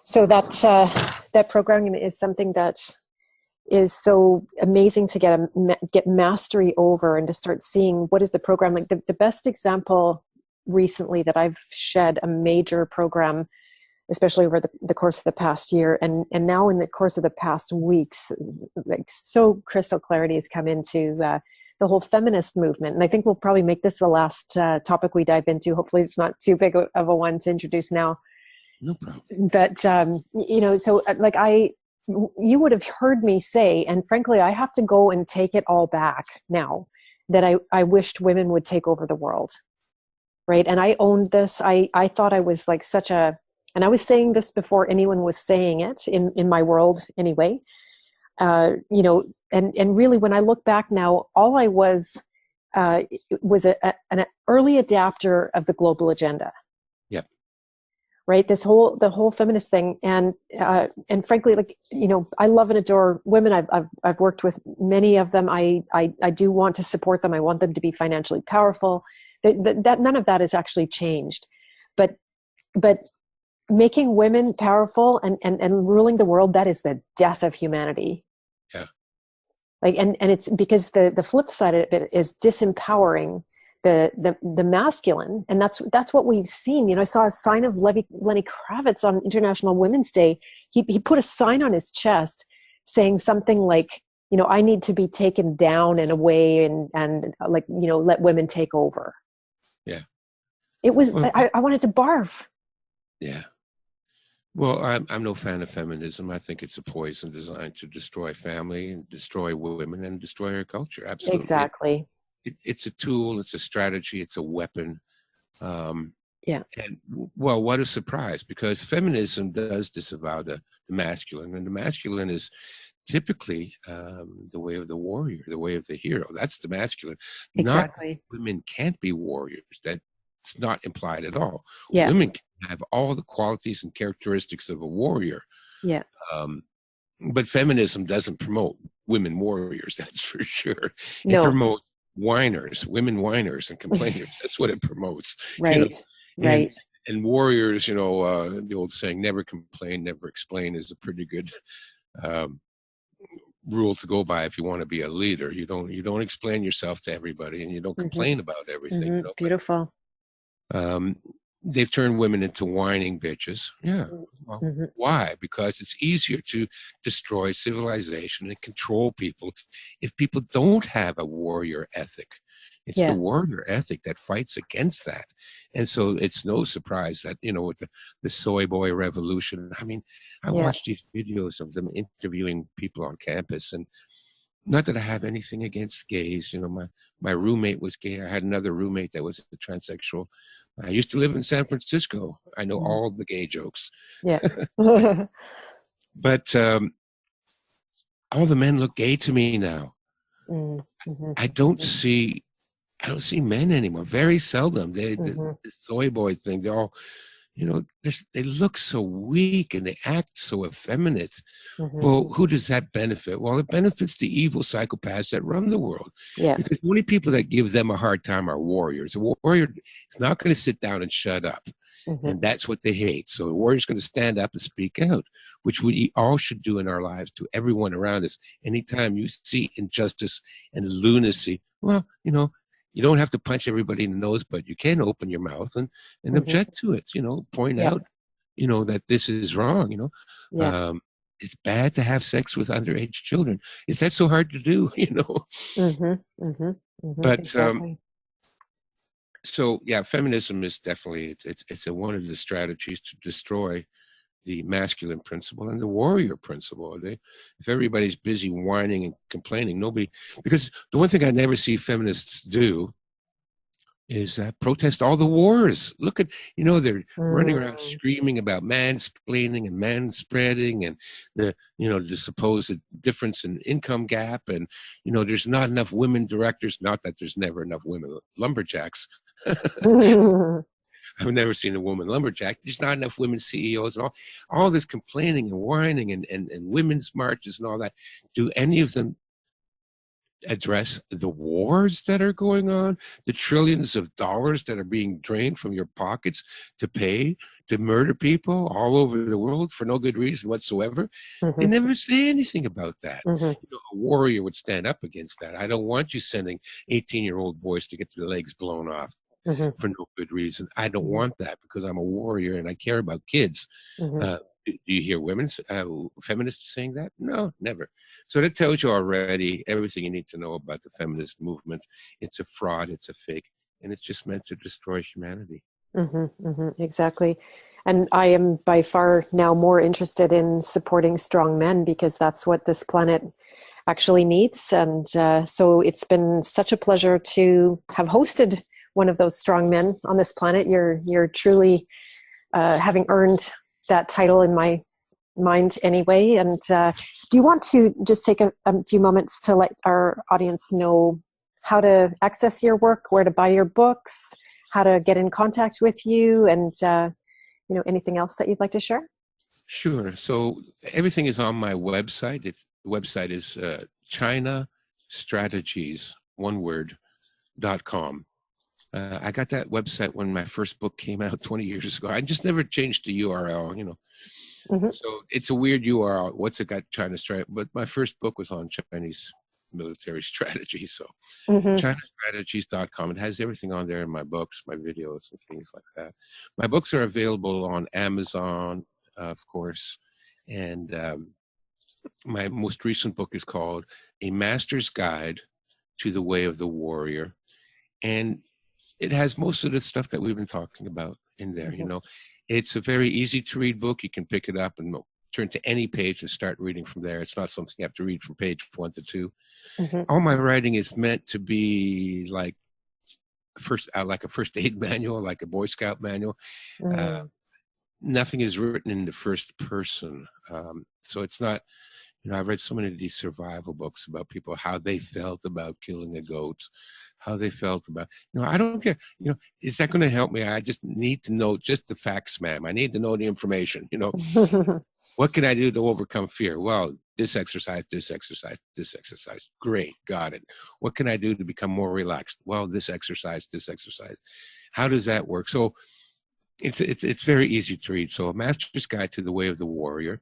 So that programming is something that is so amazing to get mastery over, and to start seeing what is the program. Like the best example recently that I've shed a major program, especially over the course of the past year, and now in the course of the past weeks, like so crystal clarity has come into the whole feminist movement. And I think we'll probably make this the last topic we dive into. Hopefully it's not too big of a one to introduce now. No problem. But, so like you would have heard me say, and frankly, I have to go and take it all back now, that I wished women would take over the world. Right. And I owned this. I thought I was like and I was saying this before anyone was saying it in my world anyway. And really when I look back now, all I was an early adapter of the global agenda. Yeah. Right. The whole feminist thing. And frankly, like, I love and adore women. I've worked with many of them. I do want to support them. I want them to be financially powerful. That none of that has actually changed, but making women powerful and ruling the world, that is the death of humanity. Yeah. Like, and it's because the flip side of it is disempowering the masculine. And that's what we've seen. I saw a sign of Lenny Kravitz on International Women's Day. He put a sign on his chest saying something like, I need to be taken down in a way and like, let women take over. Yeah. It was, I wanted to barf. Yeah. Well, I'm no fan of feminism. I think it's a poison designed to destroy family and destroy women and destroy our culture. Absolutely. Exactly. It's a tool. It's a strategy. It's a weapon Yeah. And well, what a surprise, because feminism does disavow the masculine, and the masculine is typically the way of the warrior, the way of the hero. That's the masculine. Not Exactly. women can't be warriors. That's not implied at all. Yeah. Women can have all the qualities and characteristics of a warrior. Yeah. Um, but feminism doesn't promote women warriors, that's for sure. It No. promotes whiners, women whiners and complainers. That's what it promotes, you know. Right. And Right. warriors, you know, the old saying, never complain, never explain, is a pretty good um, rule to go by if you want to be a leader. You don't explain yourself to everybody, and you don't Mm-hmm. complain about everything, you Mm-hmm. know. Beautiful. Um, they've turned women into whining bitches. Yeah. Well, Mm-hmm. why? Because it's easier to destroy civilization and control people if people don't have a warrior ethic. It's the Yeah. warrior ethic that fights against that. And so it's no surprise that, you know, with the soy boy revolution, I mean, I Yeah. watched these videos of them interviewing people on campus, and not that I have anything against gays. You know, my roommate was gay. I had another roommate that was a transsexual. I used to live in San Francisco. I know Mm. all the gay jokes. Yeah. But all the men look gay to me now. Mm-hmm. I don't see men anymore. Very seldom. Mm-hmm. The soy boy thing. They're all, you know, they look so weak and they act so effeminate. Mm-hmm. Well, who does that benefit? Well, it benefits the evil psychopaths that run the world. Yeah. Because the only people that give them a hard time are warriors. A warrior is not going to sit down and shut up. Mm-hmm. And that's what they hate. So a warrior's going to stand up and speak out, which we all should do in our lives to everyone around us. Anytime you see injustice and lunacy, well, you know, you don't have to punch everybody in the nose, but you can open your mouth and Mm-hmm. object to it, you know, point Yeah. out, you know, that this is wrong, you know. Yeah. It's bad to have sex with underage children. Is that so hard to do, you know? Mm-hmm. Mm-hmm. Mm-hmm. But Exactly. so yeah, feminism is definitely it's one of the strategies to destroy the masculine principle and the warrior principle. If everybody's busy whining and complaining, nobody, because the one thing I never see feminists do is protest all the wars. Look at, you know, they're running around screaming about mansplaining and manspreading and the, you know, the supposed difference in income gap. And, you know, there's not enough women directors, not that there's never enough women lumberjacks. I've never seen a woman lumberjack. There's not enough women CEOs and all this complaining and whining and women's marches and all that. Do any of them address the wars that are going on, the trillions of dollars that are being drained from your pockets to pay to murder people all over the world for no good reason whatsoever? They never say anything about that. Mm-hmm. You know, a warrior would stand up against that. I don't want you sending 18-year-old boys to get their legs blown off for no good reason. I don't want that because I'm a warrior and I care about kids. Do you hear feminists saying that? No, never. So that tells you already everything you need to know about the feminist movement. It's a fraud, it's a fake, and it's just meant to destroy humanity. Exactly. And I am by far now more interested in supporting strong men because that's what this planet actually needs. And so it's been such a pleasure to have hosted one of those strong men on this planet. You're truly having earned that title in my mind anyway. And do you want to just take a few moments to let our audience know how to access your work, where to buy your books, how to get in contact with you, and you know, anything else that you'd like to share? Sure. So everything is on my website. The website is China Strategies, one word, .com. I got that website when my first book came out 20 years ago. I just never changed the URL, you know. So it's a weird URL. What's it got China strategy? But my first book was on Chinese military strategy. So ChinaStrategies.com. It has everything on there in my books, my videos, and things like that. My books are available on Amazon, of course. And my most recent book is called A Master's Guide to the Way of the Warrior. And it has most of the stuff that we've been talking about in there. You know, it's a very easy to read book. You can pick it up and turn to any page and start reading from there. It's not something you have to read from page 1 to 2. All my writing is meant to be like like a first aid manual, like a Boy Scout manual. Mm. Nothing is written in the first person. So it's not, I've read so many of these survival books about people, how they felt about killing a goat, how they felt about, I don't care, is that going to help me? I just need to know just the facts, ma'am. I need to know the information, What can I do to overcome fear? Well, this exercise, this exercise, this exercise. Great, got it. What can I do to become more relaxed? Well, this exercise, this exercise. How does that work? So it's very easy to read. So, A Master's Guide to the Way of the Warrior.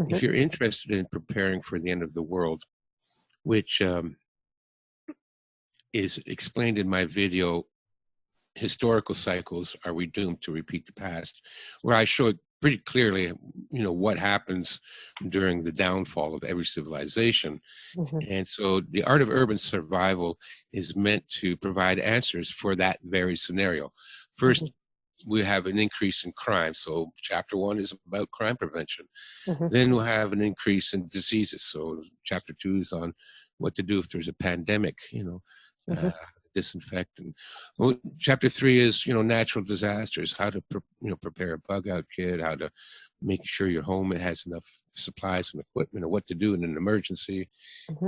If you're interested in preparing for the end of the world, which is explained in my video, Historical Cycles, Are We Doomed to Repeat the Past, where I show pretty clearly, what happens during the downfall of every civilization. And so the Art of Urban Survival is meant to provide answers for that very scenario. First, we have an increase in crime. So chapter 1 is about crime prevention. Then we'll have an increase in diseases. So chapter 2 is on what to do if there's a pandemic, disinfect. And chapter 3 is, natural disasters, how to, prepare a bug out kit, how to make sure your home has enough supplies and equipment, or what to do in an emergency.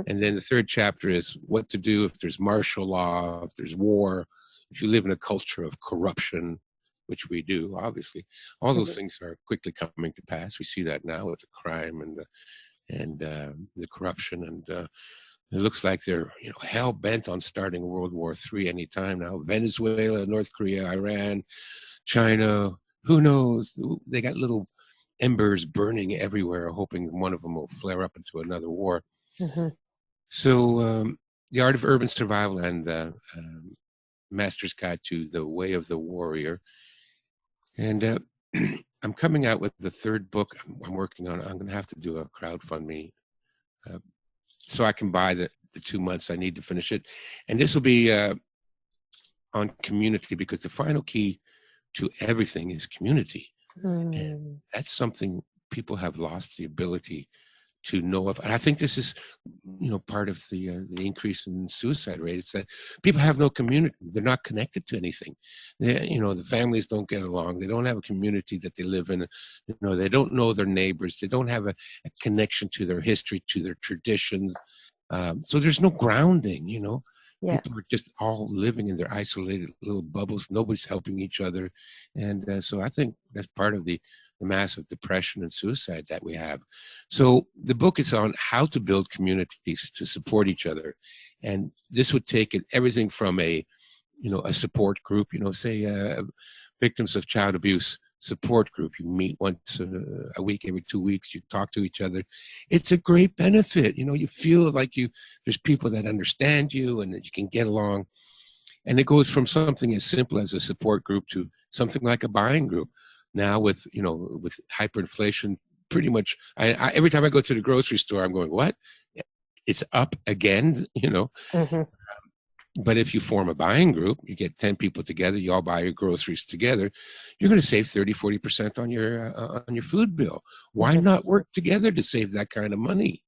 And then the third chapter is what to do if there's martial law, if there's war, if you live in a culture of corruption, which we do, obviously. All those things are quickly coming to pass. We see that now with the crime and the corruption, and it looks like they're hell bent on starting World War III anytime now. Venezuela, North Korea, Iran, China, who knows? They got little embers burning everywhere, hoping one of them will flare up into another war. So the Art of Urban Survival and Master's Guide to the Way of the Warrior. And I'm coming out with the third book I'm working on. I'm going to have to do a crowdfunding so I can buy the 2 months I need to finish it. And this will be on community, because the final key to everything is community. And that's something people have lost the ability to know of. And I think this is, part of the increase in suicide rate. It's that people have no community. They're not connected to anything. The families don't get along. They don't have a community that they live in. They don't know their neighbors. They don't have a connection to their history, to their traditions. So there's no grounding, People are just all living in their isolated little bubbles. Nobody's helping each other. And so I think that's part of the massive depression and suicide that we have. So the book is on how to build communities to support each other. And this would take everything from a support group, say victims of child abuse support group. You meet once a week, every 2 weeks, you talk to each other. It's a great benefit. You feel like there's people that understand you and that you can get along. And it goes from something as simple as a support group to something like a buying group. Now with hyperinflation, pretty much, I every time I go to the grocery store, I'm going, what? It's up again, But if you form a buying group, you get 10 people together, you all buy your groceries together, you're going to save 30-40% on your food bill. Why not work together to save that kind of money?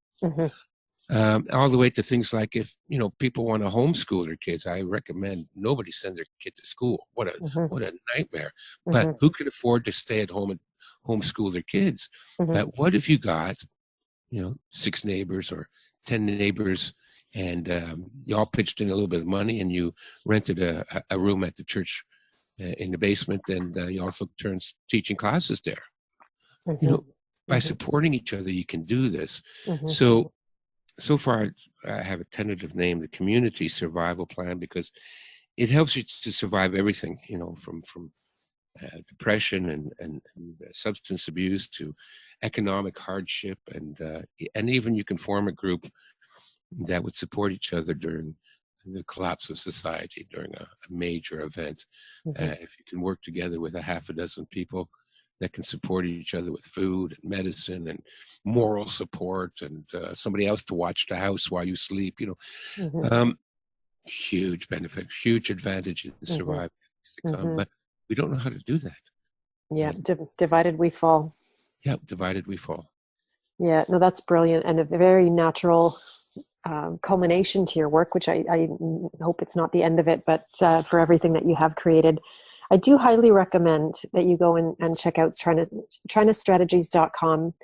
All the way to things like if people want to homeschool their kids, I recommend nobody send their kid to school. What a nightmare. But who can afford to stay at home and homeschool their kids? But what if you got 6 neighbors or 10 neighbors, and you all pitched in a little bit of money, and you rented a room at the church in the basement, and you also turned teaching classes there. By supporting each other, you can do this. So far, I have a tentative name, the Community Survival Plan, because it helps you to survive everything, from depression and substance abuse to economic hardship, and even you can form a group that would support each other during the collapse of society, during a major event. If you can work together with a half a dozen people that can support each other with food and medicine and moral support, and somebody else to watch the house while you sleep, huge benefit, huge advantage in surviving to come. But we don't know how to do that. Yeah, divided we fall. Yeah, divided we fall. Yeah, no, that's brilliant, and a very natural culmination to your work, which I hope it's not the end of it, but for everything that you have created. I do highly recommend that you go and check out chinastrategies.com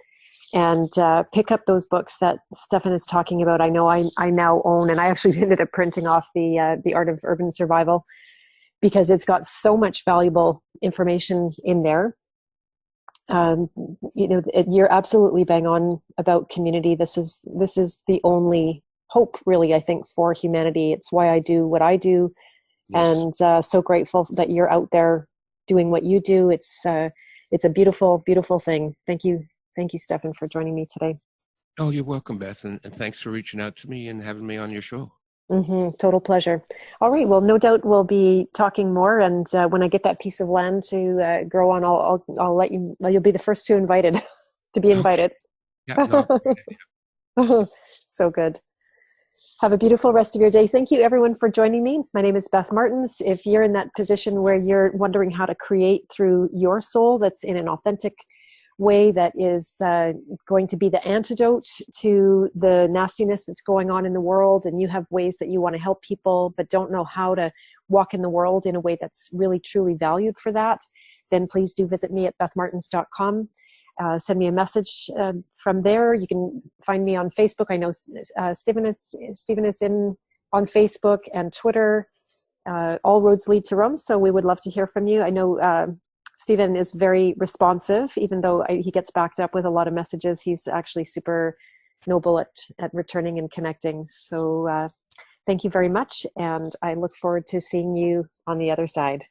and pick up those books that Stefan is talking about. I know I now own, and I actually ended up printing off the Art of Urban Survival, because it's got so much valuable information in there. You're absolutely bang on about community. This is the only hope, really, I think, for humanity. It's why I do what I do. Yes. And so grateful that you're out there doing what you do. It's a beautiful, beautiful thing. Thank you, Stefan, for joining me today. Oh, you're welcome, Beth, and thanks for reaching out to me and having me on your show. Total pleasure. All right. Well, no doubt we'll be talking more. And when I get that piece of land to grow on, I'll let you. You'll be the first to be invited. Yeah. No. So good. Have a beautiful rest of your day. Thank you, everyone, for joining me. My name is Beth Martins. If you're in that position where you're wondering how to create through your soul, that's in an authentic way, that is going to be the antidote to the nastiness that's going on in the world, and you have ways that you want to help people but don't know how to walk in the world in a way that's really truly valued for that, then please do visit me at bethmartins.com. Send me a message from there. You can find me on Facebook. I know Stephen is in on Facebook and Twitter. All roads lead to Rome, so we would love to hear from you. I know Stephen is very responsive, even though he gets backed up with a lot of messages. He's actually super noble at returning and connecting. So thank you very much, and I look forward to seeing you on the other side.